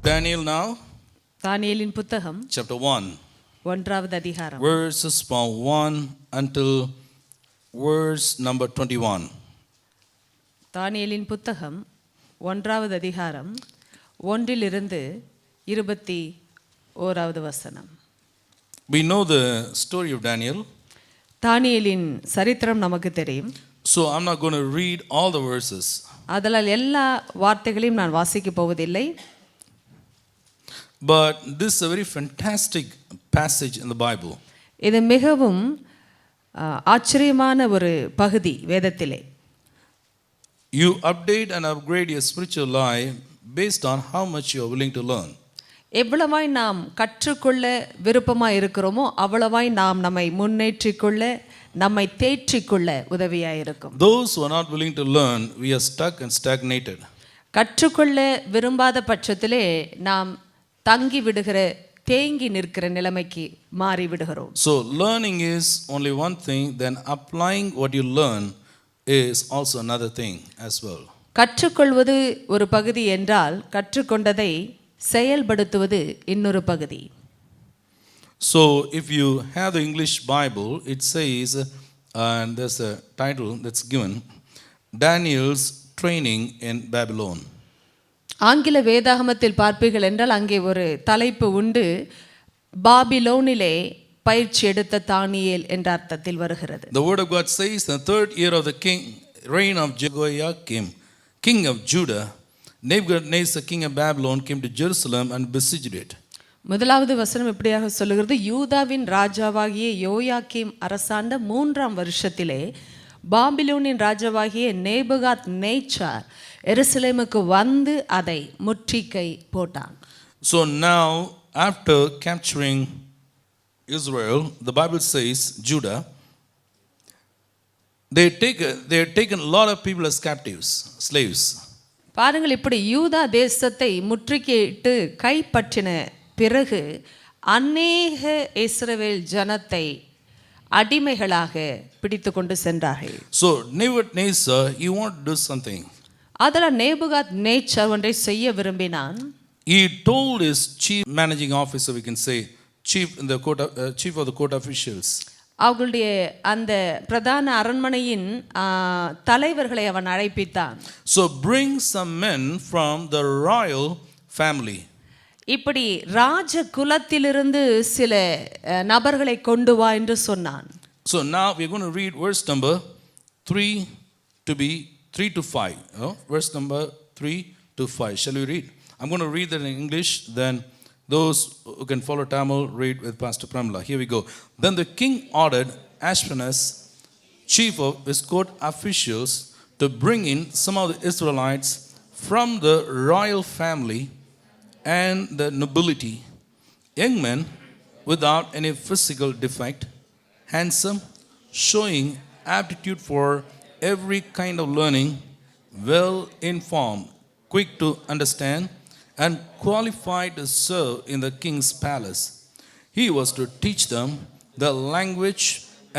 Daniel now, தானியேலின் புத்தகம் chapter 1, ஒன்றாவது அதிகாரம் verses from 1 until verse number 21. தானியேலின் புத்தகம் ஒன்றாவது அதிகாரம் 1 21 வசனம். We know the story of Daniel, தானியேலின் சரித்திரம் நமக்கு தெரியும். so I'm not going to read all the verses. அதனால் எல்லா வார்த்தைகளையும் நான் வாசிக்கப் போவதில்லை. But this is a very fantastic passage in the Bible. இது மிகவும் ஆச்சரியமான ஒரு பகுதி வேதத்திலே. You update and upgrade your spiritual life based on how much you are willing to learn. எவ்வளவாய் நாம் கற்றுக்கொள்ள விருப்பமாய் இருக்கிறோமோ அவ்வளவாய் நாம் நம்மை முன்னேற்றிக்கொள்ள நம்மை தேற்றிக்கொள்ள உதவியாக இருக்கும். Those who are not willing to learn, we are stuck and stagnated. கற்றுக்கொள்ள விரும்பாத பட்சத்திலே நாம் தங்கி விடுகிற தேங்கி நிற்கிற நிலைமைக்கு மாறி விடுகிறோம். So learning is only one thing, then applying what you learn is also another thing as well. கற்றுக்கொள்வது ஒரு பகுதி என்றால் கற்றுக்கொண்டதை செயல்படுத்துவது இன்னொரு பகுதி. So if you have the English Bible, it says, and there's a title that's given, Daniel's Training in Babylon. ஆங்கில வேதாகமத்தில் பார்ப்பீர்கள் என்றால் அங்கே ஒரு தலைப்பு உண்டு, பாபிலோனிலே பயிற்சி எடுத்த தானியேல் என்ற அர்த்தத்தில் வருகிறது. The word of God says, in the 3rd year of the reign of Jehoiakim, king of Judah, Nebuchadnezzar, king of Babylon, came to Jerusalem and besieged it. முதலாவது வசனம் இப்படியாக சொல்லுகிறது, யூதாவின் ராஜாவாகிய யோயாக்கீம் அரசாண்ட 3ஆம் வருஷத்திலே பாபிலோனின் ராஜாவாகிய நேபுகாத் நேச்சார் எருசலேமுக்கு வந்து அதை முற்றுகை போட்டான். So now, after capturing Israel, the Bible says, Judah, they had taken a lot of people as captives, slaves. பாருங்கள், இப்படி யூதா தேசத்தை முற்றுகையிட்டு கைப்பற்றின பிறகு அநேக இஸ்ரவேல் ஜனத்தை அடிமைகளாக பிடித்து கொண்டு சென்றார்கள். So Nebuchadnezzar, he wanted to do something. அதனால் நேபுகாத் நேச்சார் ஒன்றை செய்ய விரும்பினான். He told his chief managing officer, we can say, chief of the court officials. அவர்களுடைய அந்த பிரதான அரண்மனையின் தலைவர்களை அவன் அழைப்பித்தான். So bring some men from the royal family. இப்படி ராஜ குலத்திலிருந்து சில நபர்களை கொண்டு வா என்று சொன்னான். So now we are going to read verse number 3 to 5. Verse number 3 to 5. Shall we read? I'm going to read that in English, then those who can follow Tamil read with Pastor Pramla. Here we go. Then the king ordered Ashpenaz, chief of his court officials, to bring in some of the Israelites from the royal family and the nobility, young men without any physical defect, handsome, showing aptitude for every kind of learning, well informed, quick to understand, and qualified to serve in the king's palace. He was to teach them the language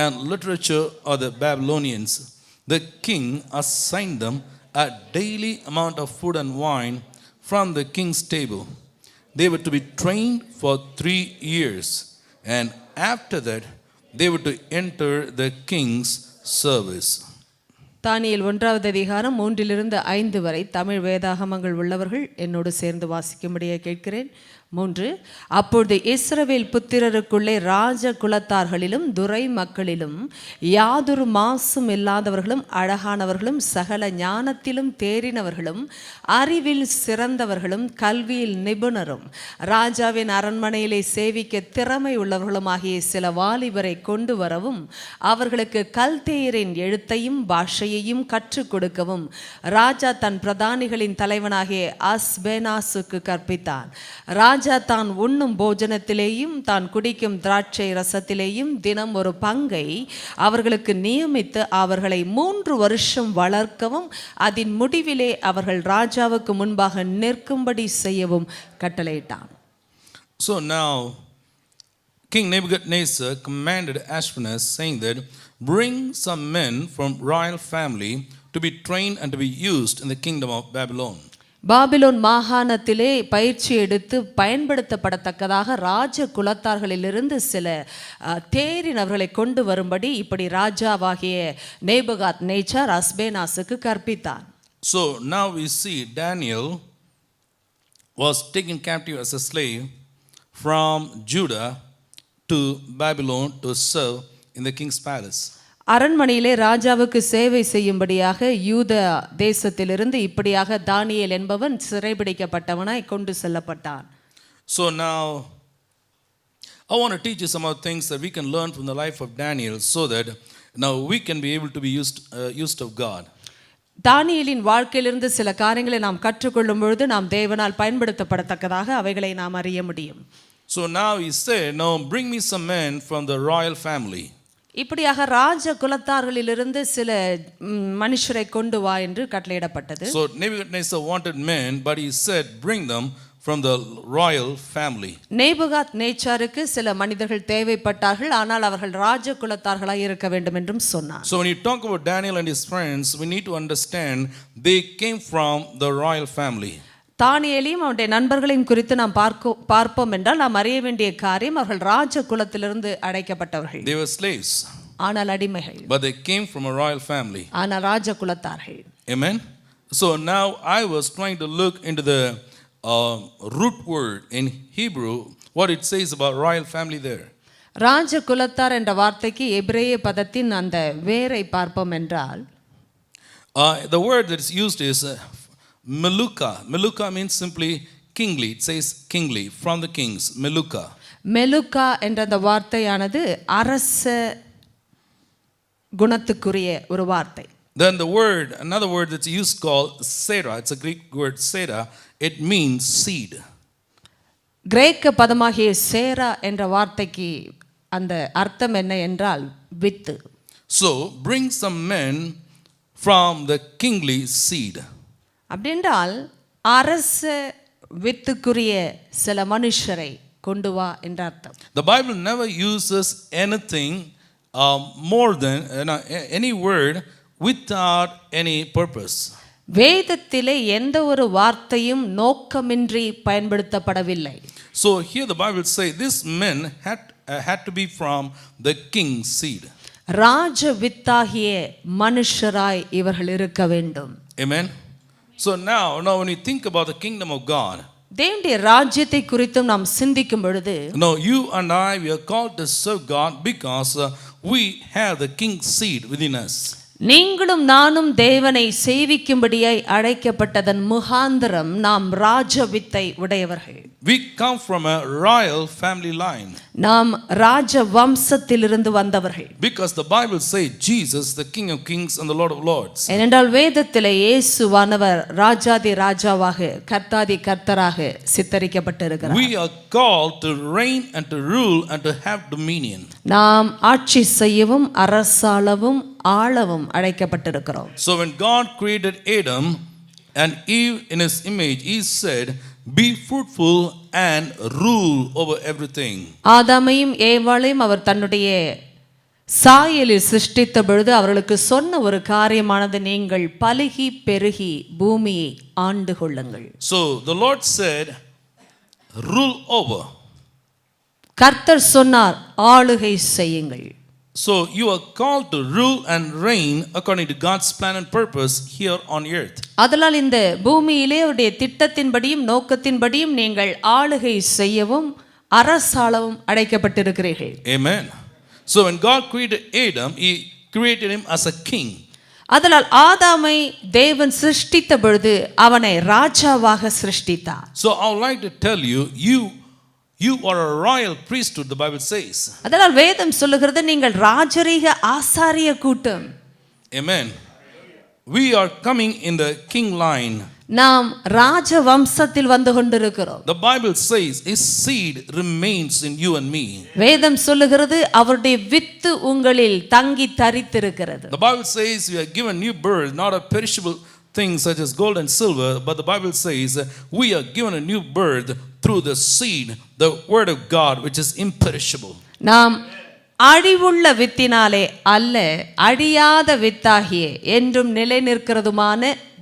and literature of the Babylonians. The king assigned them a daily amount of food and wine from the king's table. They were to be trained for 3 years, and after that they were to enter the king's service. தானியேல் 1வது அதிகாரம் 3 5 வரை தமிழ் வேதாகமங்கள் உள்ளவர்கள் என்னோடு சேர்ந்து வாசிக்கும்படியாக கேட்கிறேன். 3. அப்பொழுது இஸ்ரவேல் புத்திரருக்குள்ளே ராஜ குலத்தார்களிலும் துரை மக்களிலும் யாதொரு மாசும் இல்லாதவர்களும் அழகானவர்களும் சகல ஞானத்திலும் தேறினவர்களும் அறிவில் சிறந்தவர்களும் கல்வியில் நிபுணரும் ராஜாவின் அரண்மனையிலே சேவிக்க திறமை உள்ளவர்களும் ஆகிய சில வாலிபரை கொண்டு வரவும் அவர்களுக்கு கல்தேயரின் எழுத்தையும் பாஷையையும் கற்றுக் கொடுக்கவும் ராஜா தன் பிரதானிகளின் தலைவனாகிய அஸ்பேனாசுக்கு கற்பித்தான். ராஜா தான் உண்ணும் போஜனத்திலேயும் தான் குடிக்கும் திராட்சை ரசத்திலேயும் தினம் ஒரு பங்கை அவர்களுக்கு நியமித்து அவர்களை 3 வருஷம் வளர்க்கவும் அதன் முடிவிலே அவர்கள் ராஜாவுக்கு முன்பாக நிற்கும்படி செய்யவும் கட்டளையிட்டான். So now King Nebuchadnezzar commanded Ashpenaz, saying that, bring some men from royal family to be trained and to be used in the kingdom of Babylon. Babylon மாகாணத்திலே பயிற்சி எடுத்து பயன்படுத்தப்படத்தக்கதாக ராஜ குலத்தார்களிலிருந்து சில தேறினவர்களை கொண்டு வரும்படி இப்படி ராஜாவாகிய நேபுகாத் நேச்சார் அஸ்பேனாசுக்கு கற்பித்தான். So now we see Daniel was taken captive as a slave from Judah to Babylon to serve in the king's palace. அரண்மனையிலே ராஜாவுக்கு சேவை செய்யும்படியாக யூத தேசத்திலிருந்து இப்படியாக தானியேல் என்பவன் சிறைபிடிக்கப்பட்டவனாய் கொண்டு செல்லப்பட்டான். So now I want to teach you some of the things that we can learn from the life of Daniel so that now we can be able to be used of God. தானியேலின் வாழ்க்கையிலிருந்து சில காரியங்களை நாம் கற்றுக்கொள்ளும் பொழுது நாம் தேவனால் பயன்படுத்தப்படத்தக்கதாக அவைகளை நாம் அறிய முடியும். So now he said, now bring me some men from the royal family. இப்படியாக ராஜ குலத்தார்களிலிருந்து சில மனுஷரை கொண்டு வா என்று கட்டளையிடப்பட்டது. So Nebuchadnezzar wanted men, but he said, bring them from the royal family. நேபுகாத் நேச்சாருக்கு சில மனிதர்கள் தேவைப்பட்டார்கள், ஆனால் அவர்கள் ராஜ குலத்தார்களாய் இருக்க வேண்டும் என்றும் சொன்னார். So when you talk about Daniel and his friends, we need to understand they came from the royal family. தானியேலையும் அவருடைய நண்பர்களையும் குறித்து நாம் பார்ப்போம் என்றால் நாம் அறிய வேண்டிய காரியம், அவர்கள் ராஜ குலத்திலிருந்து அடைக்கப்பட்டவர்கள். They were slaves, ஆனால் அடிமைகள். but they came from a royal family. ஆனால் ராஜ குலத்தார்கள். Amen. So now I was trying to look into the root word in Hebrew, what it says about royal family there. ராஜ குலத்தார் என்ற வார்த்தைக்கு எபிரேய பதத்தின் அந்த வேரை பார்ப்போம் என்றால் the word that is used is Meluka. Meluka means simply kingly. It says kingly, from the kings. Meluka. Malacca என்ற அந்த வார்த்தையானது அரச குணத்துக்குரிய ஒரு வார்த்தை. Then the word, another word that's used called Sera. It's a Greek word Sera. It means seed. கிரேக்க பதமாகிய சேரா என்ற வார்த்தைக்கு அந்த அர்த்தம் என்ன என்றால் with. So bring some men from the kingly seed. அப்படின்றால் அரச வித்துக்குரிய சில மனுஷரை கொண்டு வா என்ற அர்த்தம். The Bible never uses anything more than any word without any purpose. வேதத்திலே எந்த ஒரு வார்த்தையும் நோக்கமின்றி பயன்படுத்தப்படவில்லை. So here the Bible says these men had to be from the king's seed. ராஜ வித்தாகிய மனுஷராய் இவர்கள் இருக்க வேண்டும். Amen. So now when you think about the kingdom of God, தேவனுடைய ராஜ்யத்தை குறித்தும் நாம் சிந்திக்கும் பொழுது, no, you and I, we are called to serve God because we have the king's seed within us. நீங்களும் நானும் தேவனை சேவிக்கும்படியாய் அழைக்கப்பட்டதன் முகாந்திரம் நாம் ராஜ வித்தை உடையவர்கள். We come from a royal family line. நாம் ராஜ வம்சத்திலிருந்து வந்தவர்கள். Because the Bible says Jesus, the King of Kings and the Lord of Lords. ஏனென்றால் வேதத்திலே இயேசுவானவர் ராஜாதி ராஜாவாக கர்த்தாதி கர்த்தராக சித்தரிக்கப்பட்டிருக்கிறார். We are called to reign and to rule and to have dominion. நாம் ஆட்சி செய்யவும் அரசாளவும் ஆளவும் அழைக்கப்பட்டிருக்கிறோம். So when God created Adam and Eve in his image, he said, be fruitful and rule over everything. ஆதாமையும் ஏவாளையும் அவர் தன்னுடைய சாயலில் சிருஷ்டித்த பொழுது அவர்களுக்கு சொன்ன ஒரு காரியமானது, நீங்கள் பலுகி பெருகி பூமியை ஆண்டு கொள்ளுங்கள். So the Lord said, rule over. கர்த்தர் சொன்னார், ஆளுகை செய்யுங்கள். So you are called to rule and reign according to God's plan and purpose here on earth. அதனால் இந்த பூமியிலே அவருடைய திட்டத்தின்படியும் நோக்கத்தின்படியும் நீங்கள் ஆளுகை செய்யவும் அரசாளவும் அழைக்கப்பட்டிருக்கிறீர்கள். Amen. So when God created Adam, he created him as a king. அதனால் ஆதாமை தேவன் சிருஷ்டித்த பொழுது அவனை ராஜாவாக சிருஷ்டித்தார். So I would like to tell you, you are a royal priesthood, the Bible says. அதனால் வேதம் சொல்லுகிறது, நீங்கள் ராஜரீக ஆசாரிய கூட்டம். Amen. We are coming in the king line. நாம் ராஜ வம்சத்தில் வந்து கொண்டிருக்கிறோம். The Bible says his seed remains in you and me. வேதம் சொல்லுகிறது, அவருடைய வித்து உங்களில் தங்கி தரித்திருக்கிறது. The Bible says we are given new birth, not a perishable things such as gold and silver, but the Bible says we are given a new birth through the seed, the word of God, which is imperishable. நாம் அழிவுள்ள வித்தினாலே அல்ல, அழியாத வித்தாகிய என்றும் நிலை நிற்கிறதுமான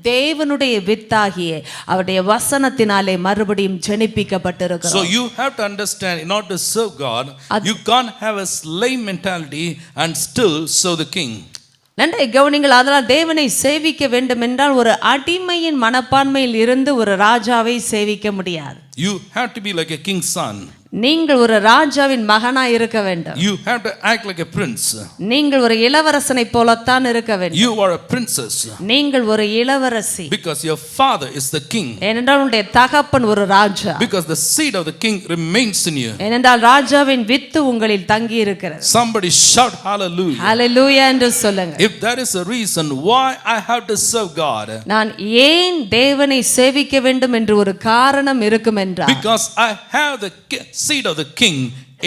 தேவனுடைய வித்தாகிய அவருடைய வசனத்தினாலே மறுபடியும் ஜெனிப்பிக்கப்பட்டிருக்கிறோம். So you have to understand, in order to serve God, you can't have a slave mentality and still serve the king. நன்றை கவனிங்கள். அதனால் தேவனை சேவிக்க வேண்டும் என்றால் ஒரு அடிமையின் மனப்பான்மையில் இருந்து ஒரு ராஜாவை சேவிக்க முடியாது. You have to be like a king's son. நீங்கள் ஒரு ராஜாவின் மகனாய் இருக்க வேண்டும். You have to act like a prince. நீங்கள் ஒரு இளவரசனை போலத்தான் இருக்க வேண்டும். You are a princess. நீங்கள் ஒரு இளவரசி. Because your father is the king. ஏனென்றால் உன்னுடைய தகப்பன் ஒரு ராஜா. Because the seed of the king remains in you. ஏனென்றால் ராஜாவின் வித்து உங்களில் தங்கி இருக்கிறது. Somebody shout hallelujah. ஹalleluya என்று சொல்லுங்க. If there is a reason why I have to serve God, நான் ஏன் தேவனை சேவிக்க வேண்டும் என்று ஒரு காரணம் இருக்கும் என்றால், because I have the seed of the king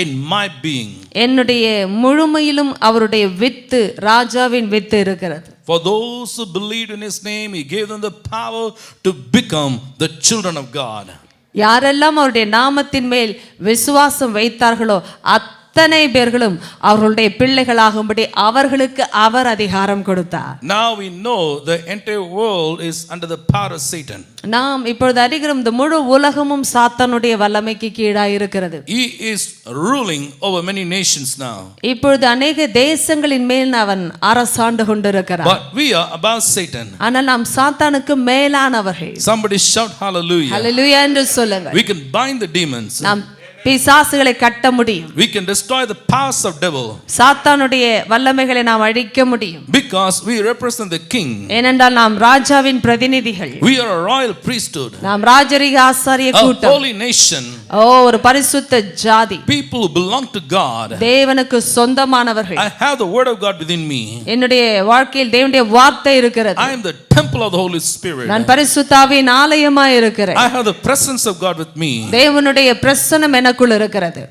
in my being. என்னுடைய முழுமையிலும் அவருடைய வித்து, ராஜாவின் வித்து இருக்கிறது. For those who believed in his name, he gave them the power to become the children of God. யாரெல்லாம் அவருடைய நாமத்தின் மேல் விசுவாசம் வைத்தார்களோ அத்தனை பேர்களும் அவர்களுடைய பிள்ளைகளாகும்படி அவர்களுக்கு அவர் அதிகாரம் கொடுத்தார். Now we know the entire world is under the power of Satan. நாம் இப்பொழுது அறிகிறோம், இந்த முழு உலகமும் சாத்தானுடைய வல்லமைக்கு கீழாய் இருக்கிறது. He is ruling over many nations now. இப்பொழுது அநேக தேசங்களின் மேல் அவன் அரசாண்டு கொண்டிருக்கிறார். But we are above Satan. ஆனால் நாம் சாத்தானுக்கு மேலானவர்கள். Somebody shout hallelujah. ஹalleluya என்று சொல்லுங்க. We can bind the demons. நாம் பிசாசுகளை கட்ட முடியும். We can destroy the powers of devil. சாத்தானுடைய வல்லமைகளை நாம் அழிக்க முடியும். Because we represent the king. ஏனென்றால் நாம் ராஜாவின் பிரதிநிதிகள். We are a royal priesthood. நாம் ராஜரீக ஆசாரிய கூட்டம். A holy nation. ஒரு பரிசுத்த ஜாதி. People who belong to God. தேவனுக்கு சொந்தமானவர்கள். I have the word of God within me. என்னுடைய வாழ்க்கையில் தேவனுடைய வார்த்தை இருக்கிறது. I am the temple of the Holy Spirit. நான் பரிசுத்த ஆவியின் ஆலயமாய் இருக்கிறேன். I have the presence of God with me. தேவனுடைய பிரசன்னம் எனக்குள் இருக்கிறது.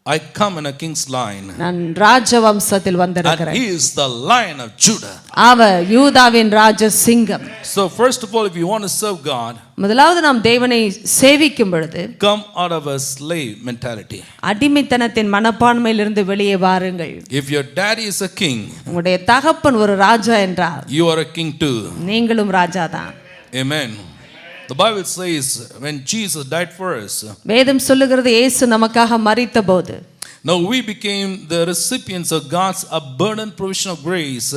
I come in a king's line. நான் ராஜவம்சத்தில் வந்திருக்கிறேன். And he is the Lion of Judah. அவர் யூதாவின் ராஜ சிங்கம். So first of all, if you want to serve God, முதலாவது நாம் தேவனை சேவிக்கும் பொழுது come out of a slave mentality. அடிமைத்தனத்தின் மனப்பான்மையிலிருந்து வெளியே வாருங்கள். If your daddy is a king, உங்களுடைய தகப்பன் ஒரு ராஜா என்றால் you are a king too. நீங்களும் ராஜா தான். Amen. The Bible says when Jesus died for us, வேதம் சொல்லுகிறது இயேசு நமக்காக மரித்தபோது, now we became the recipients of God's abundant provision of grace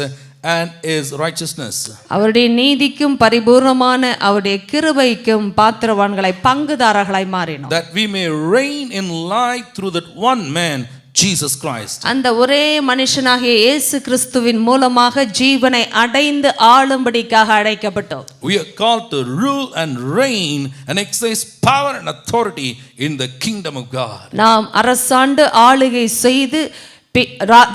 and his righteousness. அவருடைய நீதிக்கும் பரிபூர்ணமான அவருடைய கிருபைக்கும் பாத்திரவான்களாய் பங்குதாரர்களாய் மாறினோம். That we may reign in life through that one man, Jesus Christ. அந்த ஒரே மனுஷனாகிய இயேசு கிறிஸ்துவின் மூலமாக ஜீவனை அடைந்து ஆளும்படிக்காக அழைக்கப்பட்டோம். We are called to rule and reign and exercise power and authority in the kingdom of God. நாம் அரசாண்டு ஆளுகை செய்து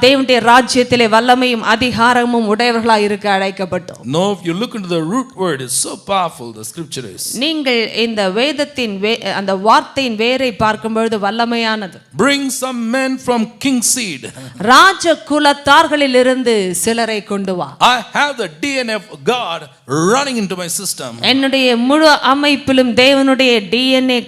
தேவனுடைய ராஜ்யத்திலே வல்லமையும் அதிகாரமும் உடையவர்களாய் இருக்க அழைக்கப்பட்டோம். No, if you look into the root word, it's so powerful, the scripture is. நீங்கள் இந்த வேதத்தின் அந்த வார்த்தையின் வேரை பார்க்கும்போது வல்லமையானது. Bring some men from king seed. ராஜ குலத்தார்களிலிருந்து சிலரை கொண்டு வா. I have the DNA of God running into my system. என்னுடைய முழு அமைப்பிலும் தேவனுடைய DNA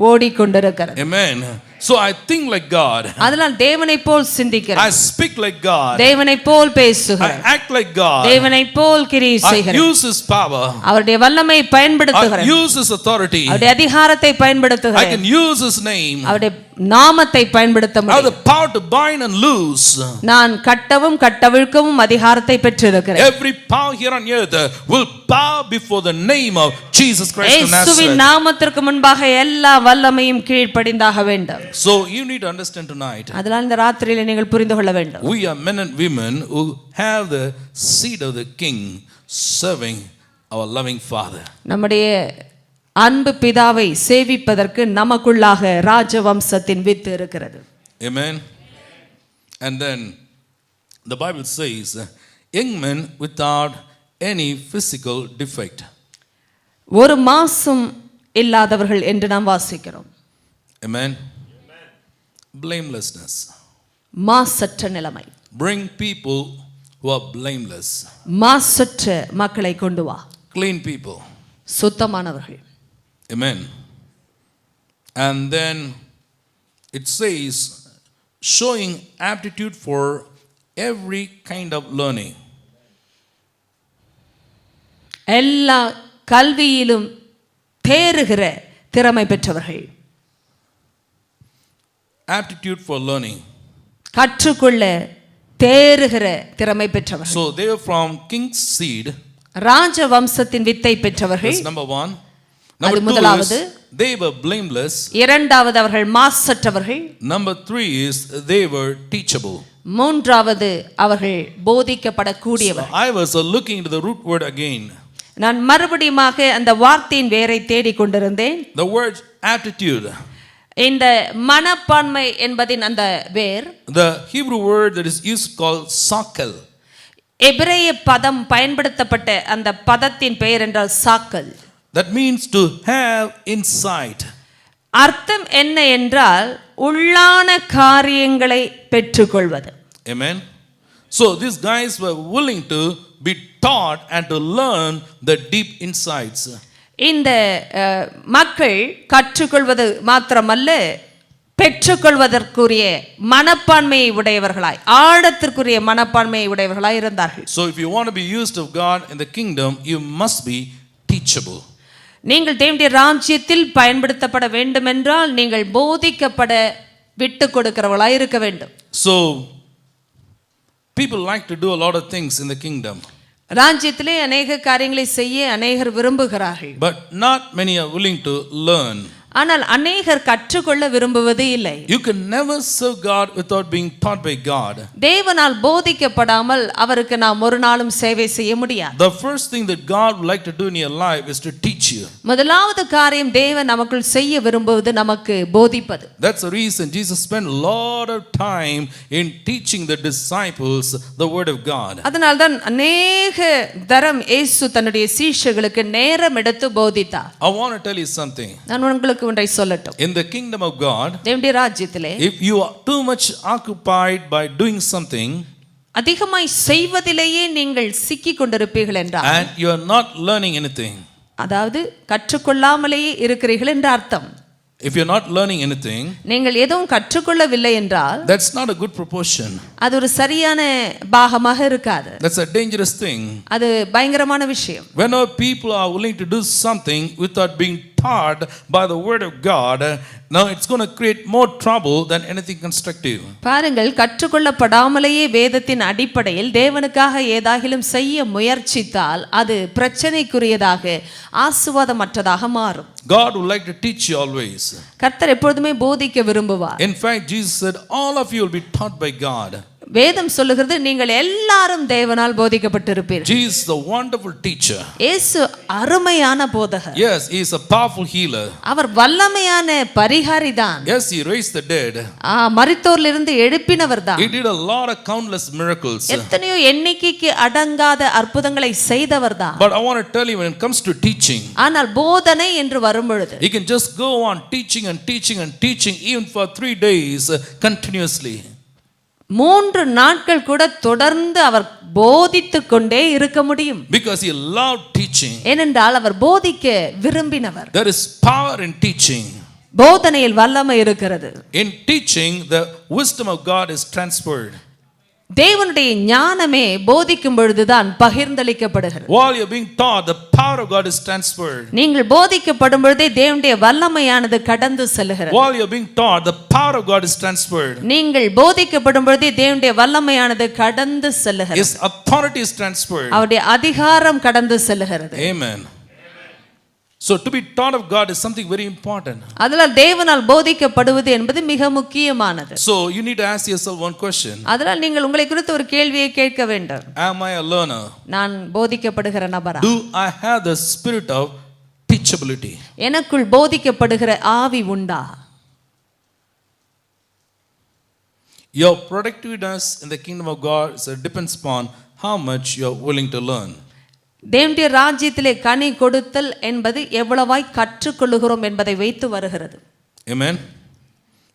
ஓடிக்கொண்டிருக்கிறது. Amen. So I think like God. அதனால் தேவனை போல் சிந்திக்கிறேன். I speak like God. தேவனை போல் பேசுகிறேன். I act like God. தேவனை போல் கிரியை I செய்கிறேன். use his power. அவருடைய வல்லமையை பயன்படுத்துகிறேன். I use his authority. அவருடைய அதிகாரத்தை I பயன்படுத்துகிறேன். can use his name. அவருடைய நாமத்தை பயன்படுத்த I have the முடியும். power to bind and loose. நான் கட்டவும் கட்டவிழ்க்கவும் அதிகாரத்தை பெற்றிருக்கிறேன். Every power here on earth will bow before the name of Jesus Christ of இயேசுவின் Nazareth. நாமத்திற்கு முன்பாக எல்லா வல்லமையும் கீழ்ப்படிந்தாக வேண்டும். So you need to understand tonight. அதனால் இந்த ராத்திரியிலே நீங்கள் புரிந்து கொள்ள வேண்டும். We are men and women who have the seed of the King serving our loving Father. நம்முடைய அன்பு பிதாவை சேவிப்பதற்கு நமக்குள்ளாக ராஜவம்சத்தின் வித்து இருக்கிறது. Amen. And then the Bible says, young men without any physical defect. ஒரு மாசம் இல்லாதவர்கள் என்று நாம் வாசிக்கிறோம். Amen. Blamelessness. மாசற்ற நிலைமை. Bring people who are blameless. மாசற்ற மக்களை கொண்டு வா. Clean people. சுத்தமானவர்கள். Amen. And then it says, showing aptitude for every kind of learning. எல்லா கல்வியிலும் தேறுகிற திறமை பெற்றவர்கள். Aptitude for learning. கற்றுக்கொள்ள தேறுகிற திறமை பெற்றவர்கள். So they were from king's seed. ராஜ வம்சத்தின் வித்தை பெற்றவர்கள். That's number 1. அது Number 2 முதலாவது. is they were blameless. இரண்டாவது அவர்கள் மாசற்றவர்கள். Number 3 is they were teachable. மூன்றாவது அவர்கள் போதிக்கப்படக்கூடியவர். I was looking into the root word again. நான் மறுபடியுமாக அந்த வார்த்தையின் வேரை தேடிக் கொண்டிருந்தேன். The word aptitude. இந்த மனப்பான்மை என்பதின் அந்த வேர் The Hebrew word that is used called sakel. எபிரேய பதம் பயன்படுத்தப்பட்ட அந்த பதத்தின் பெயர் என்றால் சாக்கல். That means to have insight. அர்த்தம் என்ன என்றால் உள்ளான காரியங்களை பெற்றுக்கொள்வது. Amen. So these guys were willing to be taught and to learn the deep insights. இந்த மக்கள் கற்றுக்கொள்வது மாத்திரமல்ல, பெற்றுக்கொள்வதற்குரிய மனப்பான்மையை உடையவர்களாய், ஆழத்திற்குரிய மனப்பான்மையை உடையவர்களாய் இருந்தார்கள். So if you want to be used of God in the kingdom, you must be teachable. நீங்கள் தேவனுடைய ராஜ்யத்தில் பயன்படுத்தப்பட வேண்டுமென்றால் நீங்கள் போதிக்கப்பட விட்டு கொடுக்கிறவர்களாய் இருக்க வேண்டும். So people like to do a lot of things in the kingdom. ராஜ்யத்திலே அநேக காரியங்களை செய்ய அநேகர் விரும்புகிறார்கள். But not many are willing to learn. ஆனால் அநேகர் கற்றுக்கொள்ள விரும்புவது இல்லை. You can never serve God without being taught by God. தேவனால் போதிக்கப்படாமல் அவருக்கு நாம் ஒரு நாளும் சேவை செய்ய முடியாது. The first thing that God would like to do in your life is to teach you. முதலாவது காரியம் தேவன் நமக்குள் செய்ய விரும்புவது நமக்கு போதிப்பது. That's the reason Jesus spent a lot of time in teaching the disciples the word of God. அதனால்தான் அநேக தரம் இயேசு தன்னுடைய சீஷர்களுக்கு நேரம் எடுத்து போதித்தார். I want to tell you something. நான் உங்களுக்கு ஒன்றை சொல்லட்டும். In the kingdom of God, தேவனுடைய ராஜ்யத்திலே if you are too much occupied by doing something அதிகமாய் செய்வதிலேயே நீங்கள் சிக்கிக் கொண்டிருப்பீர்கள் என்றால், and you are not learning anything, அதாவது கற்றுக்கொள்ளாமலேயே இருக்கிறீர்கள் என்ற அர்த்தம். if you're not learning anything, நீங்கள் எதுவும் கற்றுக்கொள்ளவில்லை என்றால் that's not a good proportion. அது ஒரு சரியான பாகமாக இருக்காது. That's a dangerous thing. அது பயங்கரமான விஷயம். Whenever people are willing to do something without being taught by the word of God, now it's going to create more trouble than anything constructive. பாருங்கள், கற்றுக்கொள்ளப்படாமலேயே வேதத்தின் அடிப்படையில் தேவனுக்காக ஏதாகிலும் செய்ய முயற்சித்தால் அது பிரச்சனைக்குரியதாக, ஆசீர்வாதமற்றதாக மாறும். God would like to teach you always. கர்த்தர் எப்பொழுதுமே போதிக்க விரும்புவார். In fact, Jesus said all of you will be taught by God. வேதம் சொல்லுகிறது நீங்கள் எல்லாரும் தேவனால் போதிக்கப்பட்டிருப்பீர்கள். Jesus is a wonderful teacher. இயேசு அருமையான போதகர். Yes, he is a powerful healer. அவர் வல்லமையான பரிகாரிதான். Yes, he raised the dead. மரித்தோரிலிருந்து எழுப்பினவர்தான். He did a lot of countless miracles. எத்தனையோ எண்ணிக்கைக்கு அடங்காத அற்புதங்களை செய்தவர்தான். But I want to tell you, when it comes to teaching, ஆனால் போதனை என்று வரும்பொழுது he can just go on teaching and teaching and teaching even for 3 days continuously. 3 நாட்கள் கூட தொடர்ந்து அவர் போதித்துக் கொண்டே இருக்க முடியும். Because he loved teaching. ஏனென்றால் அவர் போதிக்க விரும்பினவர். There is power in teaching. போதனையில் வல்லமை இருக்கிறது. In teaching, the wisdom of God is transferred. தேவனுடைய ஞானமே போதிக்கும் பொழுதுதான் பகிர்ந்தளிக்கப்படுகிறது. While you're being taught, the power of God is transferred. நீங்கள் போதிக்கப்படும் பொழுதே தேவனுடைய வல்லமையானது கடந்து செல்கிறது. While you're being taught, the power of God is transferred. நீங்கள் போதிக்கப்படும் பொழுதே தேவனுடைய வல்லமையானது கடந்து செல்கிறது. His authority is transferred. அவருடைய அதிகாரம் கடந்து செல்கிறது. Amen. So to be taught of God is something very important. அதனால் தேவனால் போதிக்கப்படுவது என்பது மிக முக்கியமானது. So you need to ask yourself one question. அதனால் நீங்கள் உங்களை குறித்து ஒரு கேள்வியை கேட்க வேண்டும். Am I a learner? நான் போதிக்கப்படுகிற நபரா? Do I have the spirit of teachability? எனக்குள் போதிக்கப்படுகிற ஆவி உண்டா? Your productiveness in the kingdom of God depends upon how much you are willing to learn. தேவனுடைய ராஜ்யத்திலே கனி கொடுத்தல் என்பது எவ்வளவாய் கற்றுக்கொள்ளுகிறோம் என்பதை வைத்து வருகிறது. Amen.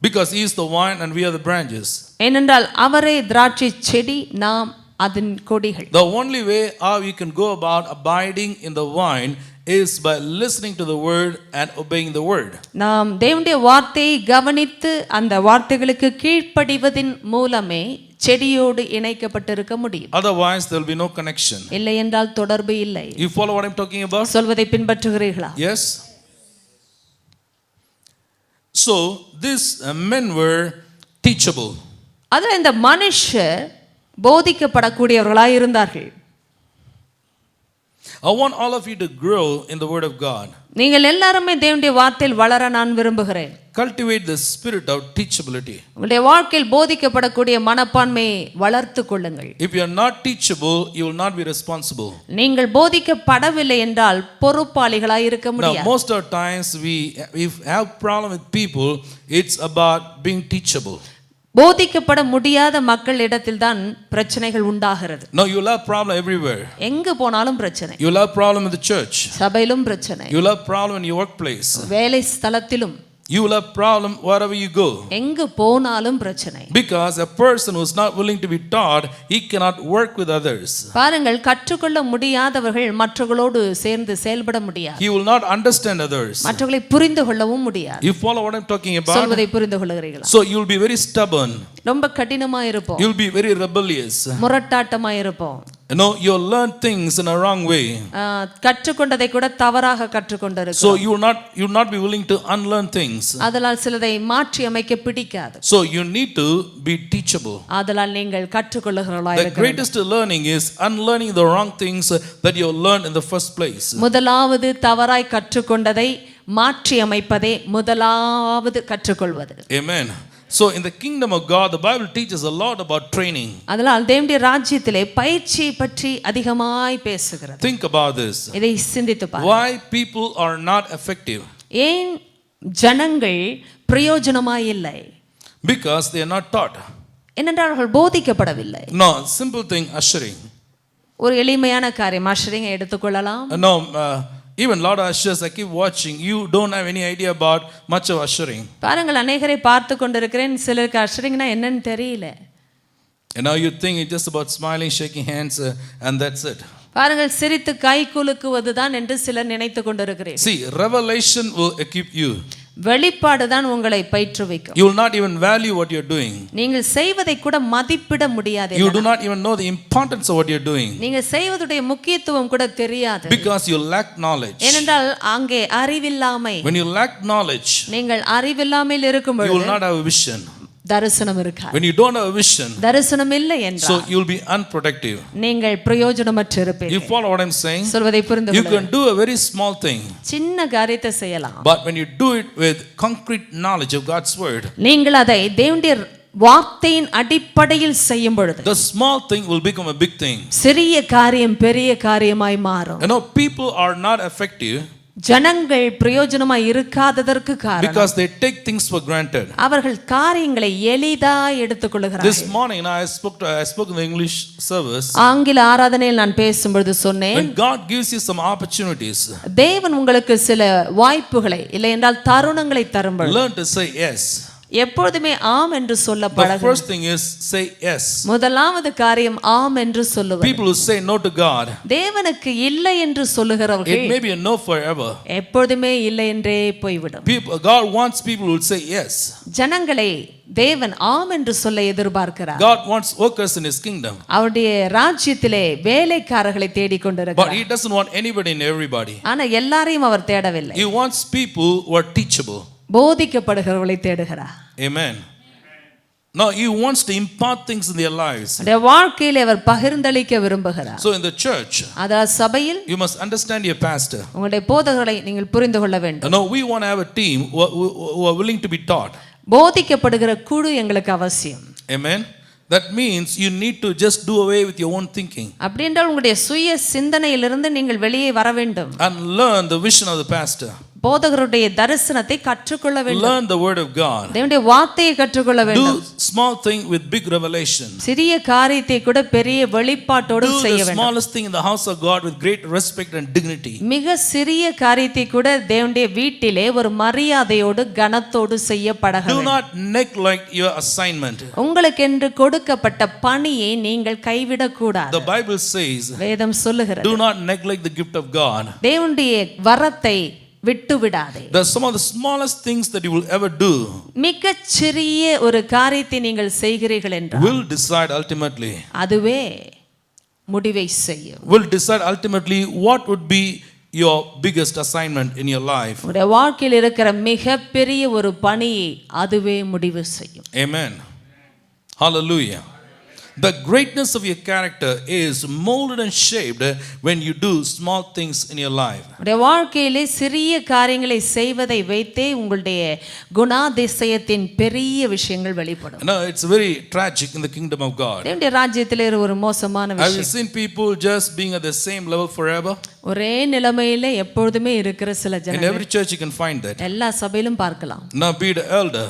Because he is the vine and we are the branches. ஏனென்றால் அவரே திராட்சை செடி, நாம் அதன் கொடிகள். The only way how you can go about abiding in the vine is by listening to the word and obeying the word. நாம் தேவனுடைய வார்த்தையை கவனித்து அந்த வார்த்தைகளுக்கு கீழ்ப்படிவதின் மூலமே செடியோடு இணைக்கப்பட்டிருக்க முடியும். Otherwise, there will be no connection. இல்லை என்றால் தொடர்பு இல்லை. You follow what I'm talking about? சொல்வதை பின்பற்றுகிறீர்களா? Yes. So, these men were teachable. அதில் இந்த மனுஷர் போதிக்கப்படக்கூடியவர்களாய் இருந்தார்கள். I want all of you to grow in the Word of God. நீங்கள் எல்லாருமே தேவனுடைய வார்த்தையில் வளர நான் விரும்புகிறேன். Cultivate the spirit of teachability. உங்களுடைய வாழ்க்கையில் போதிக்கப்படக்கூடிய மனப்பான்மையை வளர்த்து கொள்ளுங்கள். If you are not teachable, you will not be responsible. நீங்கள் போதிக்கப்படவில்லை என்றால் பொறுப்பாளிகளாய் இருக்க முடியாது. Now, most of the times we have problem with people, it's about being teachable. போதிக்கப்பட முடியாத மக்களிடத்தில் தான் பிரச்சனைகள் உண்டாகிறது. No, you'll have problem everywhere. எங்கு போனாலும் பிரச்சனை. You'll have problem in the church. சபையிலும் பிரச்சனை. You'll have problem in your workplace. வேலை ஸ்தலத்திலும். You will have problem wherever you go. எங்கு போனாலும் பிரச்சனை. Because a person who is not willing to be taught, he cannot work with others. பாருங்கள், கற்றுக்கொள்ள முடியாதவர்கள் மற்றவர்களோடு சேர்ந்து செயல்பட முடியாது. He will not understand others. மற்றவர்களை புரிந்து கொள்ளவும் முடியாது. You follow what I'm talking about? சொல்வதை புரிந்து கொள்கிறீர்களா? So you will be very stubborn. ரொம்ப கடினமா இருப்போம். You will be very rebellious. முரட்டாட்டமா இருப்போம். You'll learn things in a wrong way. கற்றுக்கொண்டதை கூட தவறாக கற்றுக்கொண்டிருக்கிறோம். So you will not be willing to unlearn things. அதனால் சிலதை மாற்றி அமைக்க பிடிக்காது. So you need to be teachable. அதனால் நீங்கள் கற்றுக்கொள்ளுகிறவர்களாய் The greatest learning is unlearning the wrong things that you learned in the first place. முதலாவது தவறாய் கற்றுக்கொண்டதை மாற்றி அமைப்பதே முதலாவது கற்றுக்கொள்வது. Amen. So in the kingdom of God, the Bible teaches a lot about training. அதனால் தேவனுடைய ராஜ்யத்திலே பயிற்சி பற்றி அதிகமாய் பேசுகிறது. Think about this. இதை சிந்தித்து பாருங்கள். Why people are not effective? ஏன் ஜனங்கள் பிரயோஜனமாய் இல்லை? Because they are not taught. ஏனென்றால் அவர்கள் போதிக்கப்படவில்லை. No, simple thing, ushering. ஒரு எளிமையான காரியம், ushering எடுத்துக்கொள்ளலாம். No, even a lot of ushers, I keep watching, you don't have any idea about much of ushering. பாருங்கள், அநேகரை பார்த்து கொண்டிருக்கிறேன், சிலருக்கு ushering-னா என்னன்னு தெரியல. You think it's just about smiling, shaking hands, and that's it. பாருங்கள், சிரித்து கை குலுக்குவதுதான் என்று சிலர் நினைத்து கொண்டிருக்கிறீர்கள். See, revelation will equip you. வெளிப்பாடு தான் உங்களை பயிற்றுவிக்கும். You will not even value what you're doing. நீங்கள் செய்வதை கூட மதிப்பிட முடியாது. You do not even know the importance of what you're doing. நீங்கள் செய்வதுடைய முக்கியத்துவம் கூட தெரியாது. Because you lack knowledge. ஏனென்றால் அங்கே அறிவில்லாமை. When you lack knowledge, நீங்கள் அறிவில்லாமையில் இருக்கும் பொழுது you will not have a vision. தரிசனம் இருக்காது. When you don't have a vision, தரிசனம் இல்லை என்றால், so you will be unproductive. நீங்கள் பிரயோஜனமற்ற இருப்பீர்கள். You follow what I'm saying? சொல்வதை புரிந்து You can do a very small thing. சின்ன காரியத்தை செய்யலாம். But when you do it with concrete knowledge of God's word, நீங்கள் அதை தேவனுடைய வார்த்தையின் அடிப்படையில் செய்யும் பொழுது, the small thing will become a big thing. சிறிய காரியம் பெரிய காரியமாய் மாறும். People are not effective. ஜனங்கள் பிரயோஜனமாய் இருக்காததற்கு காரணம், because they take things for granted. அவர்கள் காரியங்களை எளிதாய் எடுத்துக்கொள்கிறார்கள். This morning I spoke in the English service. ஆங்கில ஆராதனையில் நான் பேசும்பொழுது சொன்னேன், when God gives you some opportunities, தேவன் உங்களுக்கு சில வாய்ப்புகளை இல்லை என்றால் தருணங்களை தரும்பொழுது, learn to say yes. எப்பொழுதுமே ஆம் என்று சொல்ல The பழகுங்கள். first thing is say yes. முதலாவது காரியம் ஆம் என்று சொல்லுவது. People who say no to God, தேவனுக்கு இல்லை என்று சொல்லுகிறவர்கள், it may be a no forever. எப்பொழுதுமே இல்லை என்றே போய்விடும். God wants people who will say yes. ஜனங்களை தேவன் ஆம் என்று சொல்ல எதிர்பார்க்கிறார். God wants workers in his kingdom. அவருடைய ராஜ்யத்திலே வேலைக்காரர்களை தேடிக் கொண்டிருக்கிறார். But he doesn't want anybody and everybody. ஆனா எல்லாரையும் அவர் தேடவில்லை. He wants people who are teachable. போதிக்கப்படுகிறவர்களை தேடுகிறார். Amen. Now he wants to impart things in their lives. அவருடைய வாழ்க்கையிலே அவர் பகிர்ந்தளிக்க விரும்புகிறார். So in the church, அதாவது சபையில், you must understand your pastor. உங்களுடைய போதகர்களை நீங்கள் புரிந்து கொள்ள வேண்டும். No, we want to have a team who are willing to be taught. போதிக்கப்படுகிற குழு எங்களுக்கு அவசியம். Amen. That means you need to just do away with your own thinking. அப்படி என்றால் உங்களுடைய சுய சிந்தனையிலிருந்து நீங்கள் வெளியே வர வேண்டும். And learn the vision of the pastor. போதகருடைய தரிசனத்தை கற்றுக்கொள்ள வேண்டும். Learn the word of God. தேவனுடைய வார்த்தையை கற்றுக்கொள்ள வேண்டும். Do small thing with big revelation. சிறிய காரியத்தை கூட பெரிய வெளிப்பாட்டோடு செய்ய வேண்டும். Do the smallest thing in the house of God with great respect and dignity. மிக சிறிய காரியத்தை கூட தேவனுடைய வீட்டிலே ஒரு மரியாதையோடு கனத்தோடு செய்ய பழக வேண்டும். Do not neglect your assignment. உங்களுக்கென்று கொடுக்கப்பட்ட பணியை நீங்கள் கைவிடக் கூடாது. The Bible says, வேதம் சொல்லுகிறது, do not neglect the gift of God. தேவனுடைய வரத்தை விட்டு விடாதே. There are some of the smallest things that you will ever do மிகச் சிறிய ஒரு காரியத்தை நீங்கள் செய்கிறீர்கள் என்றால் will decide ultimately. அதுவே முடிவை செய்யும். Will decide ultimately what would be your biggest assignment in your life. உங்களுடைய வாழ்க்கையில் இருக்கிற மிகப்பெரிய ஒரு பணியை அதுவே முடிவு செய்யும். Amen. Hallelujah. The greatness of your character is molded and shaped when you do small things in your life. உங்களுடைய வாழ்க்கையிலே சிறிய காரியங்களை செய்வதை வைத்தே உங்களுடைய குணாதிசயத்தின் பெரிய விஷயங்கள் வெளிப்படும். No, it's very tragic in the kingdom of God. தேவனுடைய ராஜ்யத்திலே ஒரு மோசமான Have you விஷயம். seen people just being at the same level forever? ஒரே நிலைமையில எப்பொழுதுமே இருக்கிற சில In ஜனங்கள் every church you can find that. எல்லா சபையிலும் பார்க்கலாம். Now be the elder,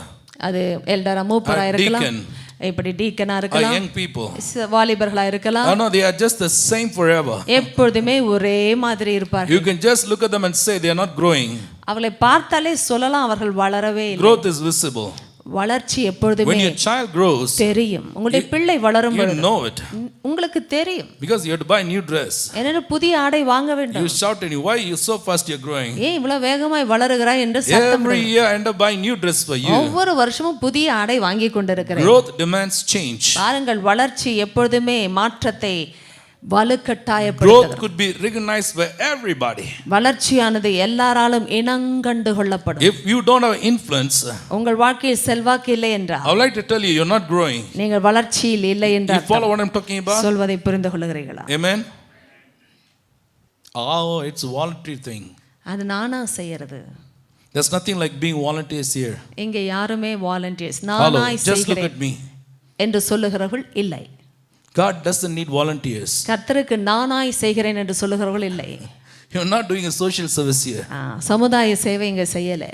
அது எல்டரா மூப்பரா a இருக்கலாம், deacon, இப்படி டீக்கனா or இருக்கலாம், young people. வாலிபர்களா இருக்கலாம். Oh no, they are just the same forever. எப்பொழுதுமே ஒரே மாதிரி இருப்பார்கள். You can just look at them and say they are not growing. அவளை பார்த்தாலே சொல்லலாம் அவர்கள் வளரவே இல்லை. Growth is visible. வளர்ச்சி எப்பொழுதுமே When your child grows, தெரியும். உங்களுடைய பிள்ளை வளரும் you பொழுது know it. உங்களுக்கு தெரியும். Because you have to buy a new dress. என்னென்ன புதிய ஆடை வாங்க You வேண்டும். shout at you, why you so fast you're growing? ஏன் இவ்வளவு வேகமாய் வளருகிறாய் என்று சத்தம் Every year I end up buying new dress for you. ஒவ்வொரு வருஷமும் புதிய ஆடை வாங்கி கொண்டிருக்கிறேன். Growth demands change. பாருங்கள், வளர்ச்சி எப்பொழுதுமே மாற்றத்தை Growth வலுக்கட்டாயப்படுத்துகிறது. could be recognized by everybody. வளர்ச்சியானது எல்லாராலும் இனங்கண்டு கொள்ளப்படும். If you don't have influence, உங்கள் வாழ்க்கையில் செல்வாக்கு இல்லை என்றால், I would like to tell you, you're not growing. நீங்கள் வளர்ச்சியில் இல்லை You என்றால் follow what I'm talking about? சொல்வதை புரிந்து கொள்ளுகிறீர்களா? Amen. Oh, it's a voluntary thing. அது நானா செய்யறது. There's nothing like being volunteers here. இங்க யாருமே வாலண்டியர்ஸ் Hello, நானாய் just look செய்கிறேன் at me. என்று சொல்லுகிறவர்கள் இல்லை. God doesn't need volunteers. கர்த்தருக்கு நானாய் செய்கிறேன் என்று சொல்லுகிறவர்கள் இல்லை. You're not doing a social service here. சமுதாய சேவை இங்க செய்யல.